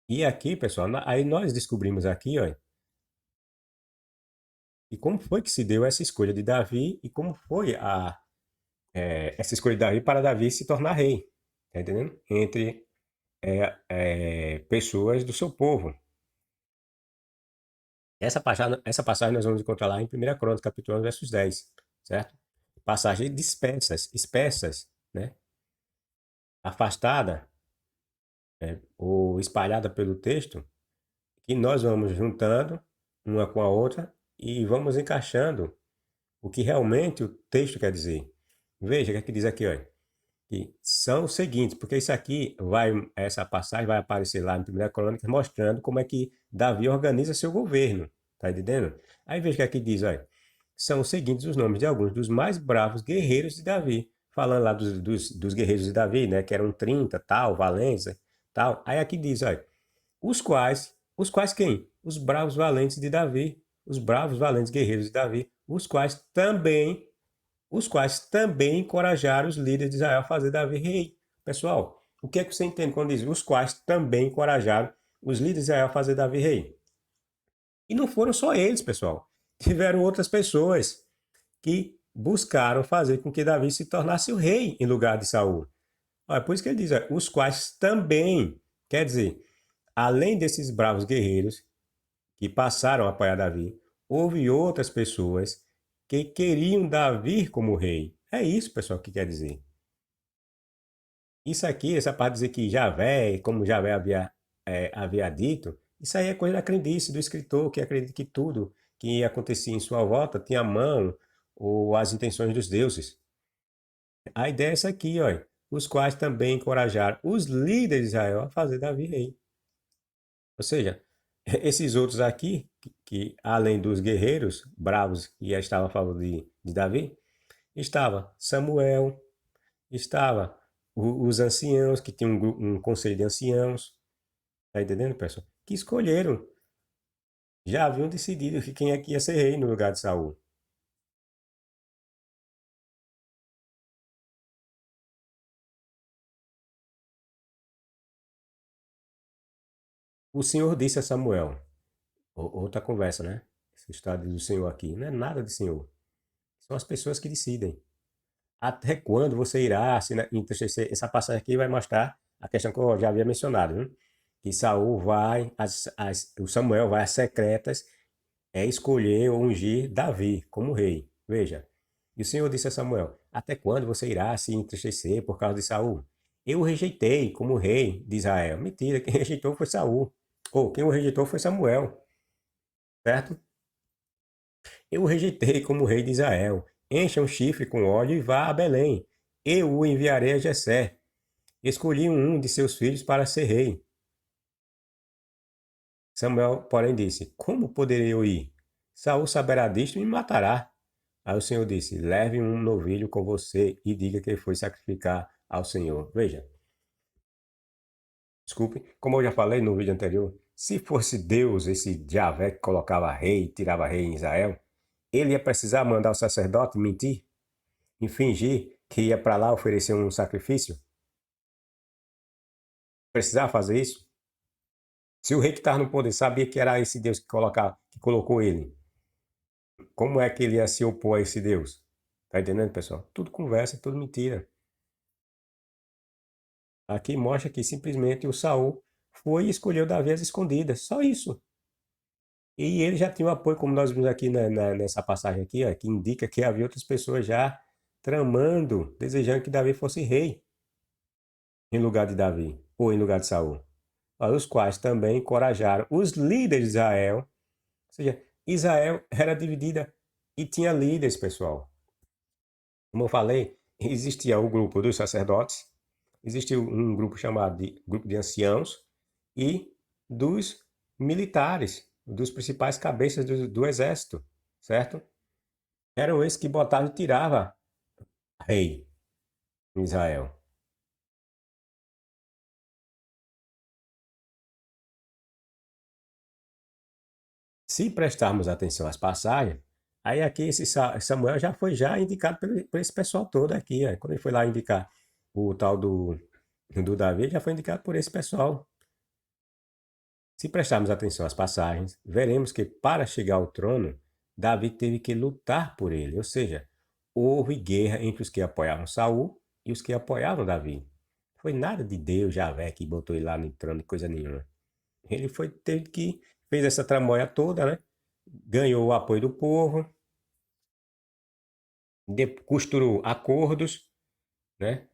E aqui, pessoal, aí nós descobrimos aqui, ó, e como foi que se deu essa escolha de Davi e como foi essa escolha de Davi para Davi se tornar rei, tá entendendo? Entre pessoas do seu povo. Essa passagem nós vamos encontrar lá em 1 Crônicas, capítulo 11, versos 10, certo? Passagem dispersas, espessas, né? Afastada ou espalhada pelo texto, que nós vamos juntando uma com a outra e vamos encaixando o que realmente o texto quer dizer. Veja o que é que diz aqui, olha, que são os seguintes, porque isso aqui essa passagem vai aparecer lá em 1 Crônicas mostrando como é que Davi organiza seu governo, tá entendendo? Aí veja o que aqui diz, olha, são os seguintes os nomes de alguns dos mais bravos guerreiros de Davi, falando lá dos guerreiros de Davi, né, que eram 30, tal, Valença, tal. Aí aqui diz, olha, os quais quem? Os bravos valentes de Davi, os bravos valentes guerreiros de Davi, os quais também encorajaram os líderes de Israel a fazer Davi rei. Pessoal, o que é que você entende quando diz os quais também encorajaram os líderes de Israel a fazer Davi rei? E não foram só eles, pessoal. Tiveram outras pessoas que buscaram fazer com que Davi se tornasse o rei em lugar de Saul. É por isso que ele diz, os quais também, quer dizer, além desses bravos guerreiros que passaram a apoiar Davi, houve outras pessoas que queriam Davi como rei. É isso, pessoal, que quer dizer. Isso aqui, essa parte de dizer que Javé, como Javé havia dito, isso aí é coisa da crendice do escritor, que acredita que tudo que acontecia em sua volta tinha a mão ou as intenções dos deuses. A ideia é essa aqui, ó, os quais também encorajaram os líderes de Israel a fazer Davi rei. Ou seja, esses outros aqui, que além dos guerreiros bravos que já estavam a favor de Davi, estava Samuel, estava os anciãos, que tinham um conselho de anciãos, tá entendendo, pessoal? Que escolheram, já haviam decidido que quem é que ia ser rei no lugar de Saul. O Senhor disse a Samuel, outra conversa, né? estado do Senhor aqui. Não é nada de Senhor. São as pessoas que decidem. Até quando você irá se entristecer? Essa passagem aqui vai mostrar a questão que eu já havia mencionado, viu? Que Saul vai, o Samuel vai às secretas escolher ou ungir Davi como rei. Veja. E o Senhor disse a Samuel: Até quando você irá se entristecer por causa de Saul? Eu o rejeitei como rei de Israel. Mentira, quem rejeitou foi Saul. Ou quem o rejeitou foi Samuel, certo? Eu o rejeitei como rei de Israel. Encha um chifre com óleo e vá a Belém. Eu o enviarei a Jessé. Escolhi um de seus filhos para ser rei. Samuel, porém, disse: Como poderei eu ir? Saul saberá disto e me matará. Aí o Senhor disse: Leve um novilho com você e diga que ele foi sacrificar ao Senhor. Veja, desculpe, como eu já falei no vídeo anterior, se fosse Deus, esse Javé que colocava rei, tirava rei em Israel, ele ia precisar mandar o sacerdote mentir e fingir que ia para lá oferecer um sacrifício? Precisava fazer isso? Se o rei que estava no poder sabia que era esse Deus que colocou ele, como é que ele ia se opor a esse Deus? Tá entendendo, pessoal? Tudo conversa, tudo mentira. Aqui mostra que simplesmente o Saul foi e escolheu Davi às escondidas, só isso. E ele já tinha o apoio, como nós vimos aqui nessa passagem aqui, ó, que indica que havia outras pessoas já tramando, desejando que Davi fosse rei em lugar de Davi, ou em lugar de Saul. Os quais também encorajaram os líderes de Israel. Ou seja, Israel era dividida e tinha líderes, pessoal. Como eu falei, existia o grupo dos sacerdotes, existia um grupo chamado de grupo de anciãos e dos militares, dos principais cabeças do exército, certo? Eram esses que botavam e tiravam rei em Israel. Se prestarmos atenção às passagens, aí aqui esse Samuel já foi já indicado por esse pessoal todo aqui. Ó. Quando ele foi lá indicar o tal do Davi, já foi indicado por esse pessoal. Se prestarmos atenção às passagens, veremos que para chegar ao trono, Davi teve que lutar por ele, ou seja, houve guerra entre os que apoiavam Saul e os que apoiavam Davi. Não foi nada de Deus, Javé, que botou ele lá no trono, coisa nenhuma. Ele fez essa tramóia toda, né? Ganhou o apoio do povo, costurou acordos, né?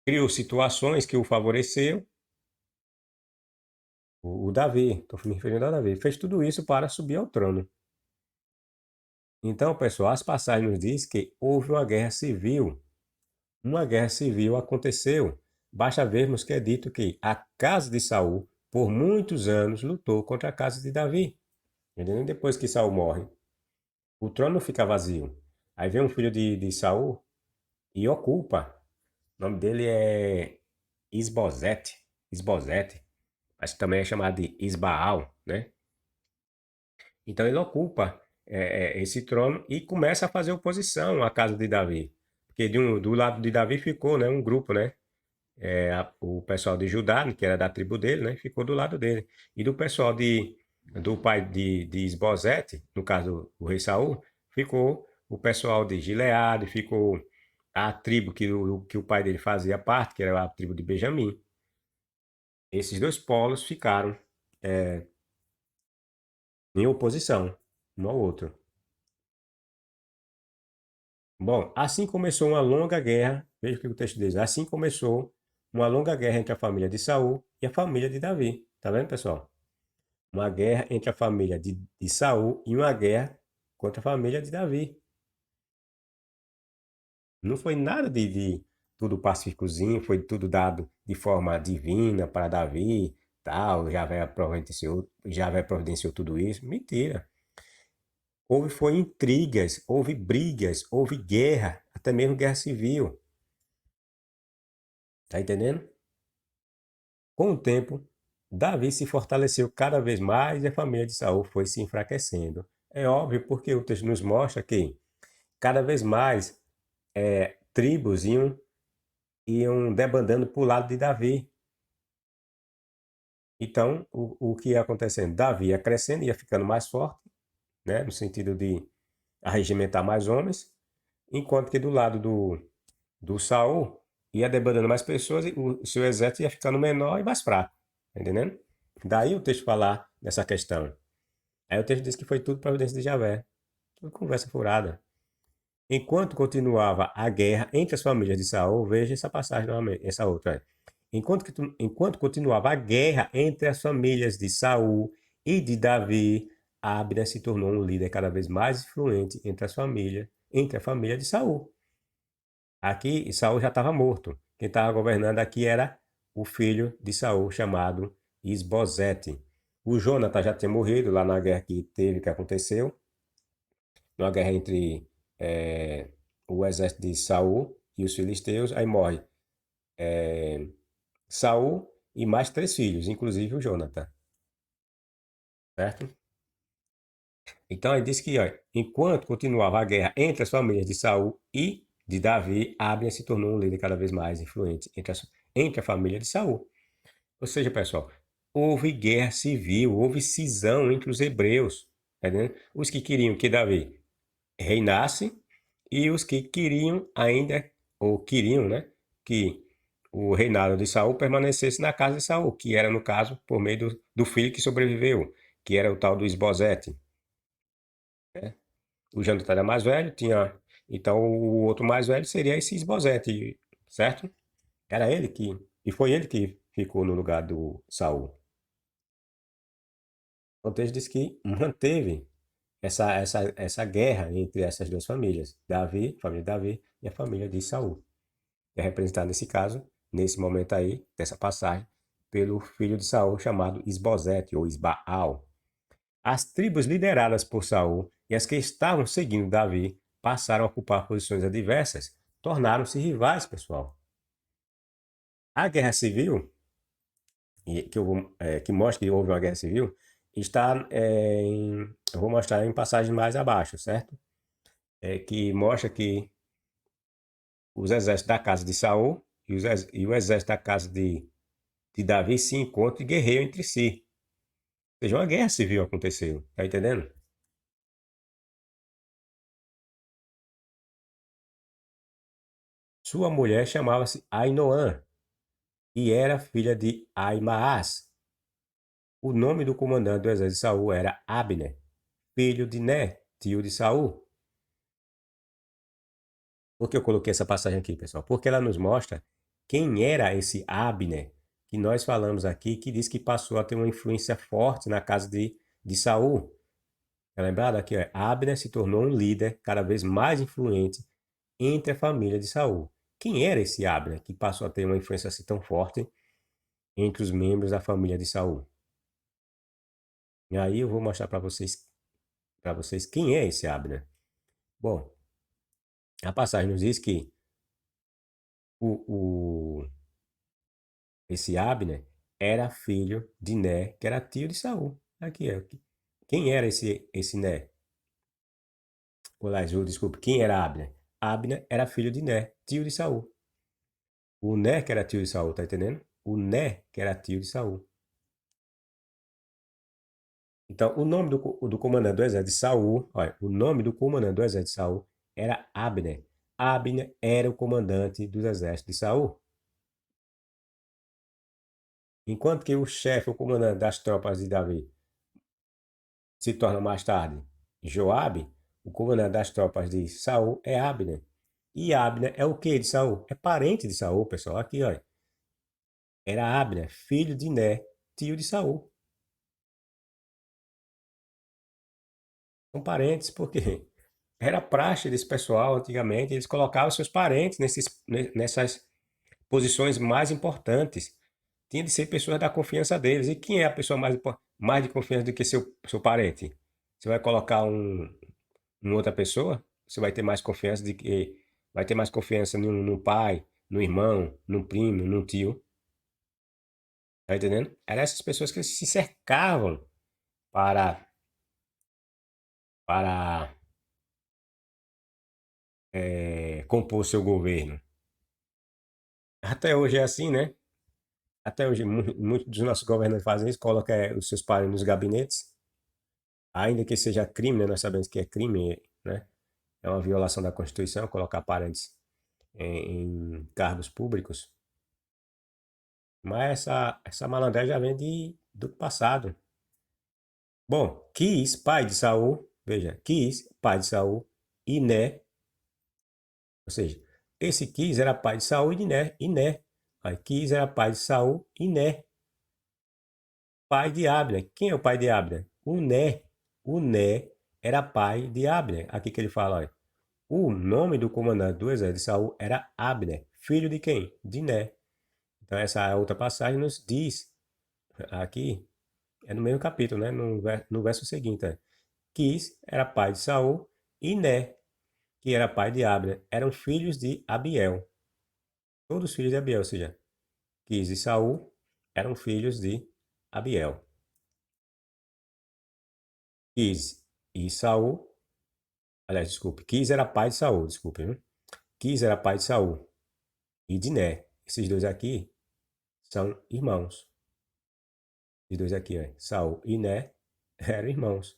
Criou situações que o favoreceram. O Davi, estou me referindo ao Davi, fez tudo isso para subir ao trono. Então, pessoal, as passagens nos diz que houve uma guerra civil. Uma guerra civil aconteceu. Basta vermos que é dito que a casa de Saul, por muitos anos, lutou contra a casa de Davi. Entendeu? Depois que Saul morre, o trono fica vazio. Aí vem um filho de Saul e ocupa. O nome dele é Isbosete. Isbosete. Acho que também é chamado de Isbaal, né? Então ele ocupa esse trono e começa a fazer oposição à casa de Davi. Porque do lado de Davi ficou, né, um grupo, né? O pessoal de Judá, que era da tribo dele, né? Ficou do lado dele. E do pessoal do pai de Isbosete, no caso o rei Saul, ficou o pessoal de Gileade, ficou a tribo que o pai dele fazia parte, que era a tribo de Benjamim. Esses dois polos ficaram em oposição um ao outro. Bom, assim começou uma longa guerra. Veja o que o texto diz. Assim começou uma longa guerra entre a família de Saul e a família de Davi. Tá vendo, pessoal? Uma guerra entre a família de Saul e uma guerra contra a família de Davi. Não foi nada de tudo pacíficozinho, foi tudo dado de forma divina para Davi, tal, Javé providenciou tudo isso. Mentira. Foi intrigas, houve brigas, houve guerra, até mesmo guerra civil. Tá entendendo? Com o tempo, Davi se fortaleceu cada vez mais e a família de Saul foi se enfraquecendo. É óbvio porque o texto nos mostra que cada vez mais tribos iam debandando para o lado de Davi. Então, o que ia acontecendo? Davi ia crescendo, ia ficando mais forte, né, no sentido de arregimentar mais homens, enquanto que do lado do Saul ia debandando mais pessoas e o seu exército ia ficando menor e mais fraco, tá entendendo? Daí o texto falar dessa questão. Aí o texto diz que foi tudo providência de Javé. Tudo conversa furada. Enquanto continuava a guerra entre as famílias de Saul, veja essa passagem novamente, essa outra. Enquanto continuava a guerra entre as famílias de Saul e de Davi, Abner se tornou um líder cada vez mais influente entre a família de Saul. Aqui Saul já estava morto. Quem estava governando aqui era o filho de Saul, chamado Isbosete. O Jonathan já tinha morrido lá na guerra que aconteceu, numa guerra entre o exército de Saul e os filisteus. Aí morre Saul e mais 3 filhos, inclusive o Jonathan, certo? Então ele diz que, ó, enquanto continuava a guerra entre as famílias de Saul e de Davi, Abner se tornou um líder cada vez mais influente entre a família de Saul. Ou seja, pessoal, houve guerra civil, houve cisão entre os hebreus, tá entendendo? Os que queriam que Davi reinasse e os que queriam ainda, ou queriam, né, que o reinado de Saul permanecesse na casa de Saul, que era, no caso, por meio do filho que sobreviveu, que era o tal do Esbozete, né? O Jonathan era mais velho, então o outro mais velho seria esse Esbozete, certo? Era ele que, e foi ele que ficou no lugar do Saul. O texto diz que manteve essa guerra entre essas duas famílias, Davi, a família de Davi, e a família de Saul. É representado nesse caso, nesse momento aí, dessa passagem, pelo filho de Saul chamado Isbosete ou Isbaal. As tribos lideradas por Saul e as que estavam seguindo Davi passaram a ocupar posições adversas, tornaram-se rivais, pessoal. A guerra civil, que mostra que houve uma guerra civil, está eu vou mostrar em passagens mais abaixo, certo? Que mostra que os exércitos da casa de Saul e o exército da casa de Davi se encontram e guerreiam entre si. Ou seja, uma guerra civil aconteceu, tá entendendo? Sua mulher chamava-se Ainoã e era filha de Aimaas. O nome do comandante do exército de Saul era Abner, filho de Né, tio de Saul. Por que eu coloquei essa passagem aqui, pessoal? Porque ela nos mostra quem era esse Abner que nós falamos aqui, que diz que passou a ter uma influência forte na casa de Saul. É lembrado aqui, ó, Abner se tornou um líder cada vez mais influente entre a família de Saul. Quem era esse Abner que passou a ter uma influência assim tão forte entre os membros da família de Saul? E aí eu vou mostrar para vocês quem é esse Abner. Bom, a passagem nos diz que esse Abner era filho de Né, que era tio de Saul. Aqui, ó. Quem era esse Né? Olá, desculpe, quem era Abner? Abner era filho de Né, tio de Saul. O Né que era tio de Saul, tá entendendo? O Né que era tio de Saul. Então, o nome do comandante do exército de Saul, olha, o nome do comandante do exército de Saul era Abner. Abner era o comandante dos exércitos de Saul. Enquanto que o chefe, o comandante das tropas de Davi, se torna mais tarde Joabe, o comandante das tropas de Saul é Abner. E Abner é o que de Saul? É parente de Saul, pessoal. Aqui, olha. Era Abner, filho de Né, tio de Saul. São parentes porque era praxe desse pessoal antigamente, eles colocavam seus parentes nessas posições mais importantes. Tinha de ser pessoas da confiança deles. E quem é a pessoa mais de confiança do que seu parente? Você vai colocar uma outra pessoa? Você vai ter mais confiança vai ter mais confiança no pai, no irmão, no primo, no tio. Tá entendendo? Eram essas pessoas que se cercavam para, para compor seu governo. Até hoje é assim, né? Até hoje, muitos dos nossos governantes fazem isso, colocam os seus parentes nos gabinetes, ainda que seja crime, né? Nós sabemos que é crime, né? É uma violação da Constituição colocar parentes em cargos públicos. Mas essa malandragem já vem do passado. Bom, Quis, pai de Saul, veja, Quis, pai de Saul, e Né, ou seja, esse Quis era pai de Saul e Né. Aí, Quis era pai de Saul e Né, pai de Abner. Quem é o pai de Abner? O Né. O Né era pai de Abner. Aqui que ele fala, olha, o nome do comandante do exército de Saul era Abner, filho de quem? De Né. Então essa outra passagem nos diz, aqui, é no mesmo capítulo, né? No verso seguinte, Quis era pai de Saul e Né, que era pai de Abner, eram filhos de Abiel. Todos filhos de Abiel, ou seja, Quis e Saul eram filhos de Abiel. Quis e Saul, aliás, desculpe, Quis era pai de Saul, desculpe, viu? Quis era pai de Saul e de Né. Esses dois aqui são irmãos. Esses dois aqui, ó, Saul e Né, eram irmãos.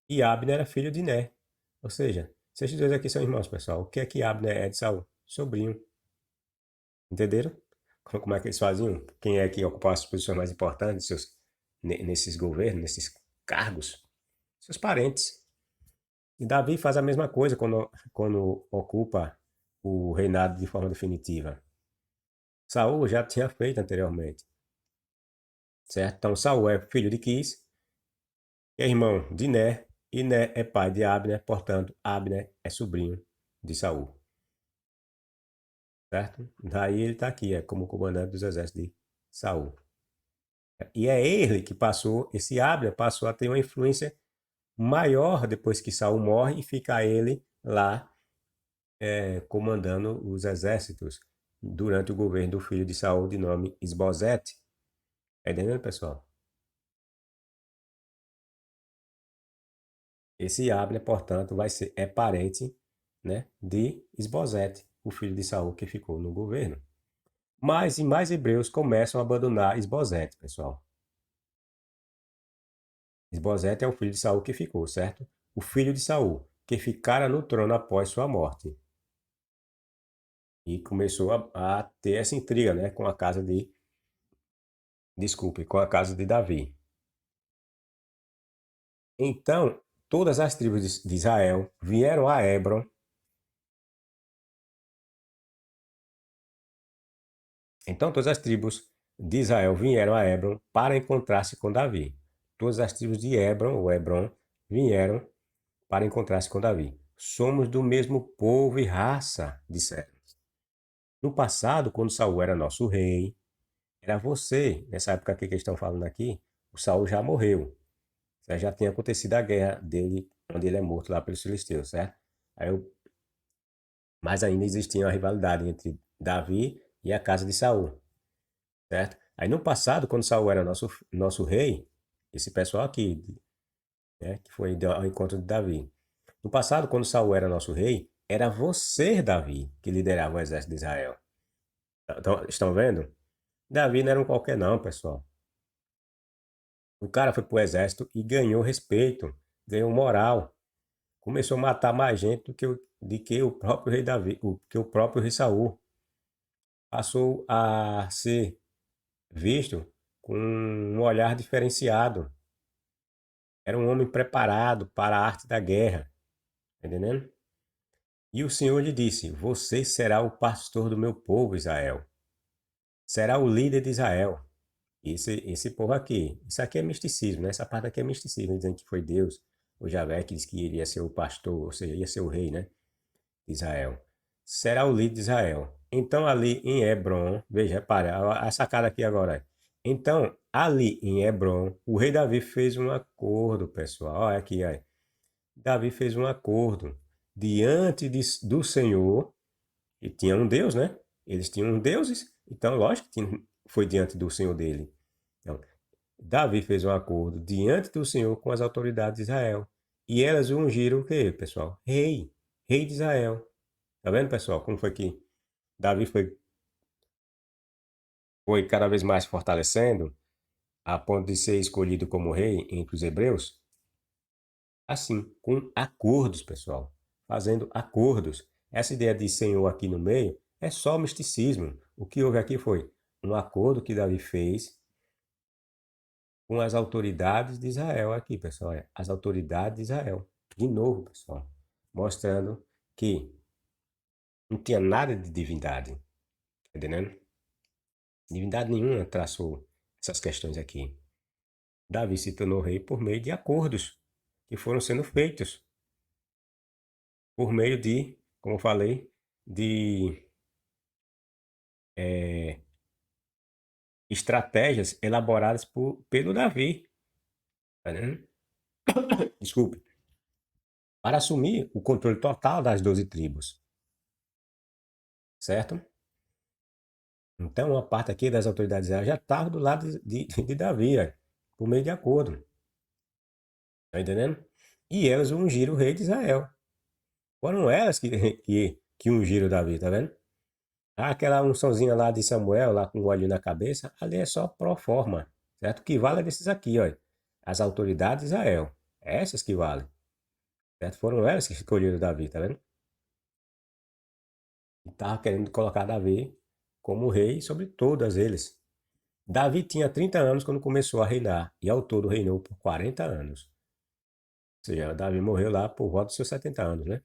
E Abner era filho de Né. Ou seja, se esses dois aqui são irmãos, pessoal, o que é que Abner é de Saul? Sobrinho. Entenderam? Como é que eles faziam? Quem é que ocupava as posições mais importantes nesses governos, nesses cargos? Seus parentes. E Davi faz a mesma coisa quando ocupa o reinado de forma definitiva. Saul já tinha feito anteriormente, certo? Então Saul é filho de Quis, é irmão de Né, e Né é pai de Abner, portanto, Abner é sobrinho de Saul, certo? Daí ele está aqui, é como comandante dos exércitos de Saul. E é ele que passou, esse Abner passou a ter uma influência maior depois que Saul morre e fica ele lá comandando os exércitos durante o governo do filho de Saul de nome Isbosete. Tá entendendo, pessoal? Esse Abner, portanto, é parente, né, de Isbosete, o filho de Saul que ficou no governo. Mais e mais hebreus começam a abandonar Isbosete, pessoal. Isbosete é o filho de Saul que ficou, certo? O filho de Saul, que ficara no trono após sua morte. E começou a ter essa intriga, né, com a casa de, desculpe, com a casa de Davi. Então, todas as tribos de Israel vieram a Hebron. Então, todas as tribos de Israel vieram a Hebron para encontrar-se com Davi. Todas as tribos de Hebron, ou Hebron, vieram para encontrar-se com Davi. Somos do mesmo povo e raça, disseram. No passado, quando Saul era nosso rei, era você, nessa época que eles estão falando aqui, o Saul já morreu. Já tinha acontecido a guerra dele, onde ele é morto lá pelos filisteus, certo? Mas ainda existia uma rivalidade entre Davi e a casa de Saul, certo? Aí no passado, quando Saul era nosso rei, esse pessoal aqui, né, que foi ao encontro de Davi. No passado, quando Saul era nosso rei, era você, Davi, que liderava o exército de Israel. Então, estão vendo? Davi não era um qualquer não, pessoal. O cara foi pro exército e ganhou respeito, ganhou moral. Começou a matar mais gente do que o próprio rei Davi, que o próprio rei Saul. Passou a ser visto com um olhar diferenciado. Era um homem preparado para a arte da guerra, tá entendendo? E o Senhor lhe disse: Você será o pastor do meu povo, Israel. Será o líder de Israel. Esse povo aqui. Isso aqui é misticismo, né? Essa parte aqui é misticismo, dizendo que foi Deus, o Javé, que disse que iria ser o pastor, ou seja, ia ser o rei, né? De Israel. Será o líder de Israel. Então, ali em Hebron, veja, repare, a sacada aqui agora. Então, ali em Hebron, o rei Davi fez um acordo, pessoal. Olha aqui, olha. Davi fez um acordo diante do Senhor, e tinha um Deus, né? Eles tinham deuses, então, lógico que foi diante do Senhor dele. Então, Davi fez um acordo diante do Senhor com as autoridades de Israel. E elas o ungiram o quê, pessoal? Rei. Rei de Israel. Tá vendo, pessoal? Como foi que Davi foi cada vez mais fortalecendo a ponto de ser escolhido como rei entre os hebreus, assim, com acordos, pessoal, fazendo acordos. Essa ideia de Senhor aqui no meio é só misticismo. O que houve aqui foi um acordo que Davi fez com as autoridades de Israel aqui, pessoal. As autoridades de Israel. De novo, pessoal, mostrando que não tinha nada de divindade, entendendo? Divindade nenhuma traçou essas questões aqui. Davi se tornou rei por meio de acordos que foram sendo feitos, por meio de, como eu falei, de estratégias elaboradas pelo Davi, tá vendo? Desculpe, para assumir o controle total das 12 tribos, certo? Então, uma parte aqui das autoridades já estava do lado de Davi, por meio de acordo, tá entendendo? E elas ungiram o rei de Israel. Foram elas que ungiram Davi, tá vendo? Aquela unçãozinha lá de Samuel, lá com o óleo na cabeça, ali é só pro forma, certo? O que vale é desses aqui, ó. As autoridades de Israel. Essas que valem, certo? Foram elas que escolheram Davi, tá vendo? E tava querendo colocar Davi como rei sobre todas eles. Davi tinha 30 anos quando começou a reinar, e ao todo reinou por 40 anos. Ou seja, Davi morreu lá por volta dos seus 70 anos, né?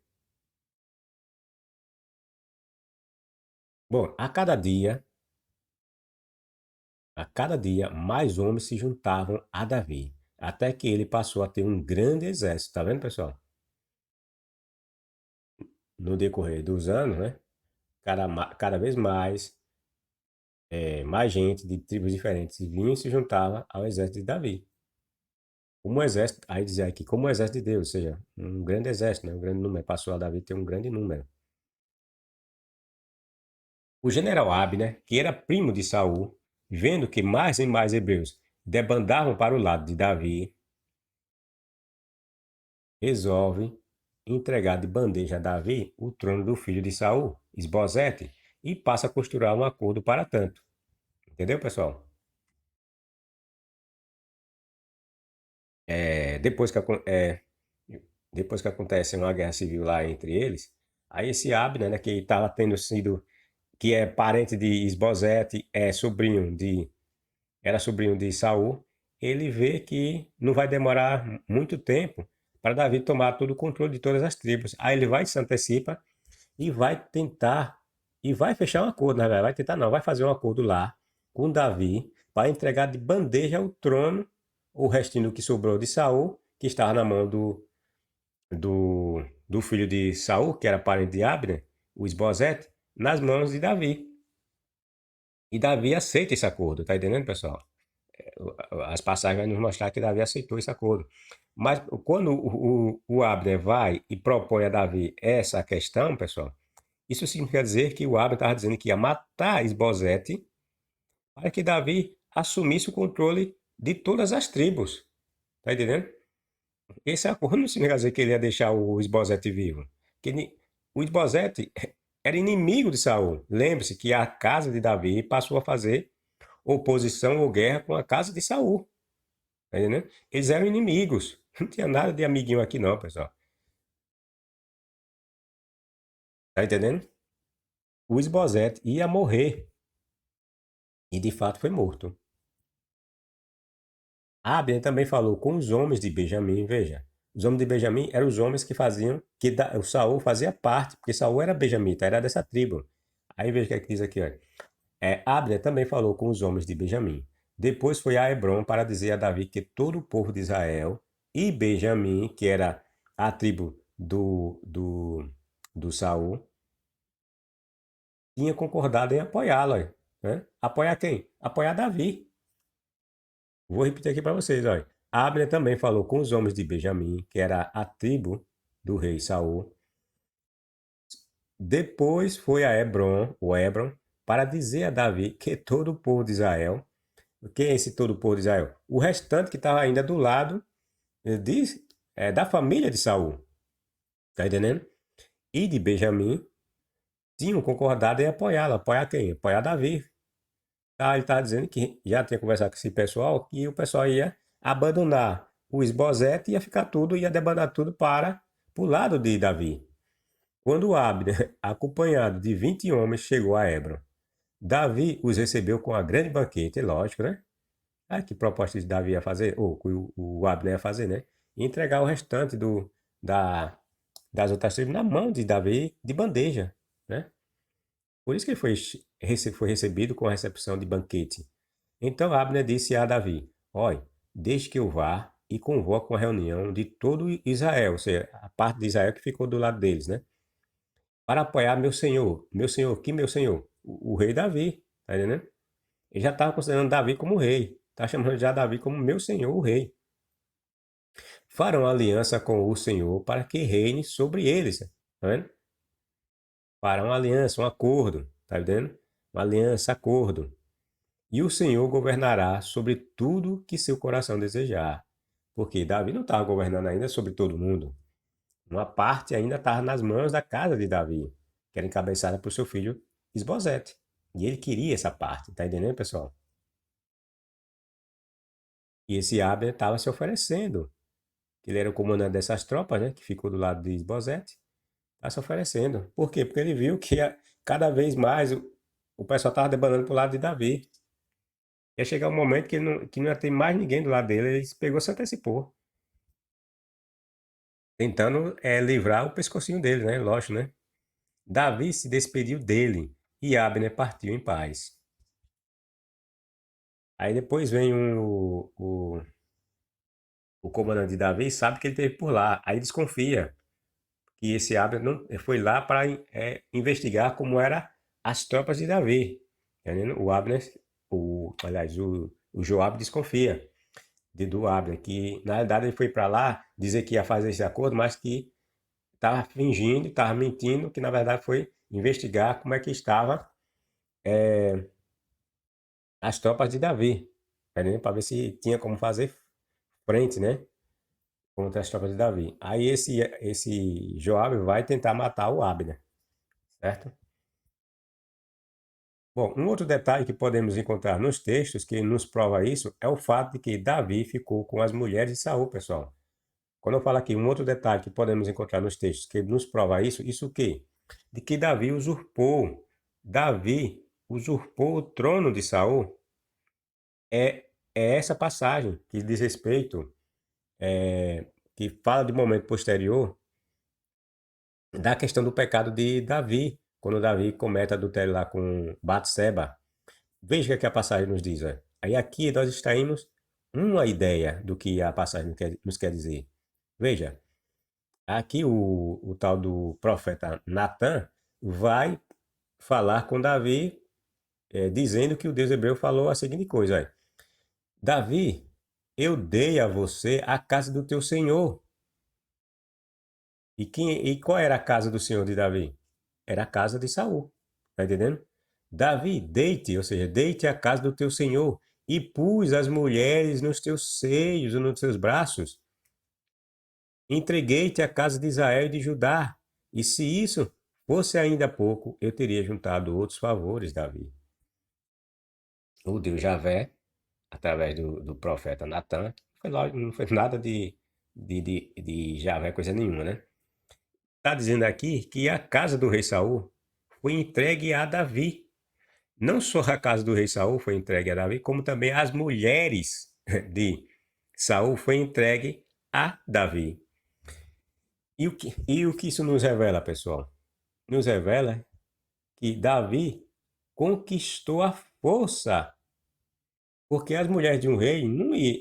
Bom, a cada dia, mais homens se juntavam a Davi, até que ele passou a ter um grande exército, tá vendo, pessoal? No decorrer dos anos, né? Cada vez mais gente de tribos diferentes vinha e se juntava ao exército de Davi. Como um exército, aí dizia aqui, como o exército de Deus, ou seja, um grande exército, né? Um grande número. Passou a Davi ter um grande número. O general Abner, que era primo de Saul, vendo que mais e mais hebreus debandavam para o lado de Davi, resolve entregar de bandeja a Davi o trono do filho de Saul, Esbozete, e passa a costurar um acordo para tanto. Entendeu, pessoal? É, depois que acontece uma guerra civil lá entre eles, aí esse Abner, né, que estava tendo sido, que é parente de Esbozete, era sobrinho de Saul, ele vê que não vai demorar muito tempo para Davi tomar todo o controle de todas as tribos. Aí ele vai se antecipa e vai tentar, e vai fechar um acordo, né? Vai tentar não, vai fazer um acordo lá com Davi para entregar de bandeja o trono, o restinho que sobrou de Saul, que estava na mão do filho de Saul, que era parente de Abner, o Esbozete, nas mãos de Davi. E Davi aceita esse acordo, tá entendendo, pessoal? As passagens vão nos mostrar que Davi aceitou esse acordo. Mas quando o Abner vai e propõe a Davi essa questão, pessoal, isso significa dizer que o Abner estava dizendo que ia matar Esbozete para que Davi assumisse o controle de todas as tribos. Tá entendendo? Esse acordo não significa dizer que ele ia deixar o Esbozete vivo. O Esbozete era inimigo de Saul. Lembre-se que a casa de Davi passou a fazer oposição ou guerra com a casa de Saul. Tá entendendo? Eles eram inimigos. Não tinha nada de amiguinho aqui não, pessoal. Tá entendendo? O Esbozete ia morrer. E de fato foi morto. Abner também falou com os homens de Benjamim, veja. Os homens de Benjamim eram os homens que faziam, o Saul fazia parte, porque Saul era benjamita, era dessa tribo. Aí veja o que é que diz aqui, olha. Abner também falou com os homens de Benjamim. Depois foi a Hebron para dizer a Davi que todo o povo de Israel e Benjamim, que era a tribo do Saul, tinha concordado em apoiá-lo. Né? Apoiar quem? Apoiar Davi. Vou repetir aqui para vocês, olha. Abner também falou com os homens de Benjamim, que era a tribo do rei Saul. Depois foi a Hebron, para dizer a Davi que todo o povo de Israel, quem é esse todo o povo de Israel? O restante que estava ainda do lado da família de Saul, tá entendendo? E de Benjamim tinham concordado em apoiá-lo. Apoiar quem? Apoiar Davi. Ele está dizendo que já tinha conversado com esse pessoal, que o pessoal ia abandonar o Esbozete, ia ficar tudo, ia debandar tudo para o lado de Davi. Quando Abner, acompanhado de 20 homens, chegou a Hebron, Davi os recebeu com uma grande banquete, lógico, né? Ah, que proposta de Davi ia fazer, ou que o Abner ia fazer, né? E entregar o restante da, das outras tribos na mão de Davi de bandeja, né? Por isso que ele foi recebido com a recepção de banquete. Então Abner disse a Davi: Olha, deixe que eu vá e convoque uma reunião de todo Israel, ou seja, a parte de Israel que ficou do lado deles, né? Para apoiar meu senhor, que meu senhor? O rei Davi, tá entendendo? Ele já estava considerando Davi como rei, está chamando já Davi como meu senhor, o rei. Farão aliança com o Senhor para que reine sobre eles, tá vendo? Farão aliança, um acordo, tá vendo? Uma aliança, acordo. E o Senhor governará sobre tudo que seu coração desejar. Porque Davi não estava governando ainda sobre todo mundo. Uma parte ainda estava nas mãos da casa de Davi, que era encabeçada por seu filho Esbozete. E ele queria essa parte, tá entendendo, pessoal? E esse Abner estava se oferecendo. Ele era o comandante dessas tropas, né? Que ficou do lado de Esbozete. Está se oferecendo. Por quê? Porque ele viu que cada vez mais o pessoal estava debandando para o lado de Davi. Ia chegar um momento que não ia ter mais ninguém do lado dele, ele pegou e se antecipou. Tentando livrar o pescocinho dele, né? Lógico, né? Davi se despediu dele e Abner partiu em paz. Aí depois vem o comandante de Davi e sabe que ele esteve por lá. Aí desconfia que esse Abner não, foi lá para investigar como eram as tropas de Davi. Entendendo? O Abner, aliás, o Joabe desconfia do Abner, que na realidade ele foi para lá dizer que ia fazer esse acordo, mas que estava fingindo, estava mentindo, que na verdade foi investigar como é que estava as tropas de Davi, para ver se tinha como fazer frente, né, contra as tropas de Davi. Aí esse Joabe vai tentar matar o Abner, certo? Bom, um outro detalhe que podemos encontrar nos textos que nos prova isso é o fato de que Davi ficou com as mulheres de Saul, pessoal. Quando eu falo aqui um outro detalhe que podemos encontrar nos textos que nos prova isso o quê? De que Davi usurpou o trono de Saul. É essa passagem que diz respeito, que fala de momento posterior da questão do pecado de Davi, quando Davi comete adultério lá com Batseba. Veja o que a passagem nos diz. Aí aqui nós extraímos uma ideia do que a passagem nos quer dizer. Veja, aqui o tal do profeta Natan vai falar com Davi, dizendo que o Deus hebreu falou a seguinte coisa: olha, Davi, eu dei a você a casa do teu senhor. E qual era a casa do senhor de Davi? Era a casa de Saul. Tá entendendo? Davi, deite, ou seja, deite a casa do teu senhor e pus as mulheres nos teus seios ou nos teus braços. Entreguei-te a casa de Israel e de Judá. E se isso fosse ainda pouco, eu teria juntado outros favores, Davi. O Deus Javé, através do profeta Natan, não foi nada de Javé, coisa nenhuma, né? Está dizendo aqui que a casa do rei Saul foi entregue a Davi. Não só a casa do rei Saul foi entregue a Davi, como também as mulheres de Saul foi entregue a Davi. E o que isso nos revela, pessoal? Nos revela que Davi conquistou a força, porque as mulheres de um rei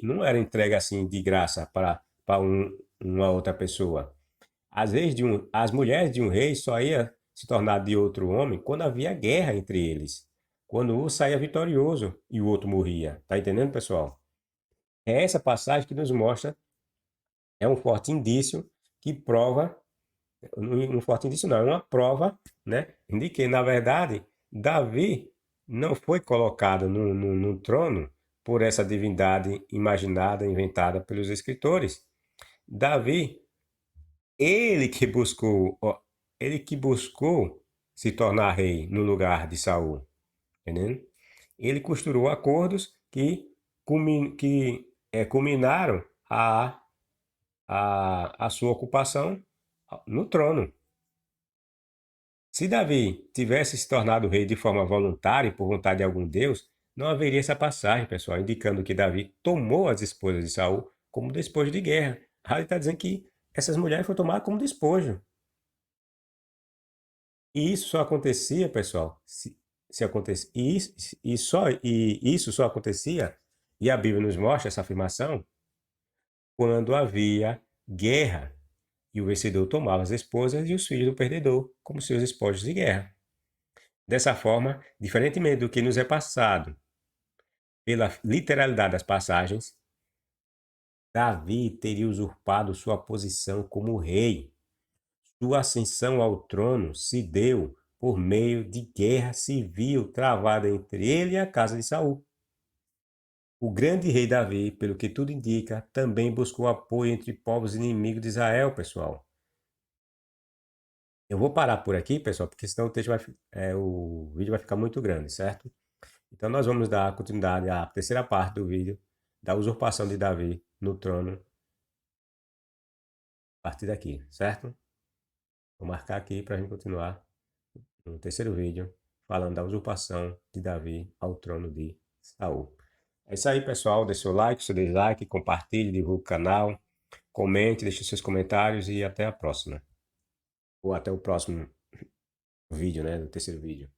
não eram entregues assim de graça para uma outra pessoa. Às vezes, as mulheres de um rei só iam se tornar de outro homem quando havia guerra entre eles. Quando um saía vitorioso e o outro morria. Tá entendendo, pessoal? É essa passagem que nos mostra, é um forte indício que prova, um forte indício não, é uma prova, né, de que, na verdade, Davi não foi colocado no trono por essa divindade imaginada, inventada pelos escritores. Davi Ele que buscou, ó, ele que buscou se tornar rei no lugar de Saul, entendendo? ele costurou acordos que, culminaram a sua ocupação no trono. Se Davi tivesse se tornado rei de forma voluntária e por vontade de algum Deus, não haveria essa passagem, pessoal, indicando que Davi tomou as esposas de Saul como despojo de guerra. Ali está dizendo que essas mulheres foram tomadas como despojo. E isso só acontecia, pessoal, se acontece, isso só acontecia, e a Bíblia nos mostra essa afirmação, quando havia guerra e o vencedor tomava as esposas e os filhos do perdedor como seus espojos de guerra. Dessa forma, diferentemente do que nos é passado pela literalidade das passagens, Davi teria usurpado sua posição como rei. Sua ascensão ao trono se deu por meio de guerra civil travada entre ele e a casa de Saul. O grande rei Davi, pelo que tudo indica, também buscou apoio entre povos inimigos de Israel, pessoal. Eu vou parar por aqui, pessoal, porque senão o vídeo vai ficar muito grande, certo? Então nós vamos dar continuidade à terceira parte do vídeo da usurpação de Davi no trono a partir daqui, certo? Vou marcar aqui para a gente continuar no terceiro vídeo falando da usurpação de Davi ao trono de Saul. É isso aí, pessoal. Deixe seu like, seu dislike, compartilhe, divulgue o canal, comente, deixe seus comentários e até a próxima. Ou até o próximo vídeo, né? No terceiro vídeo.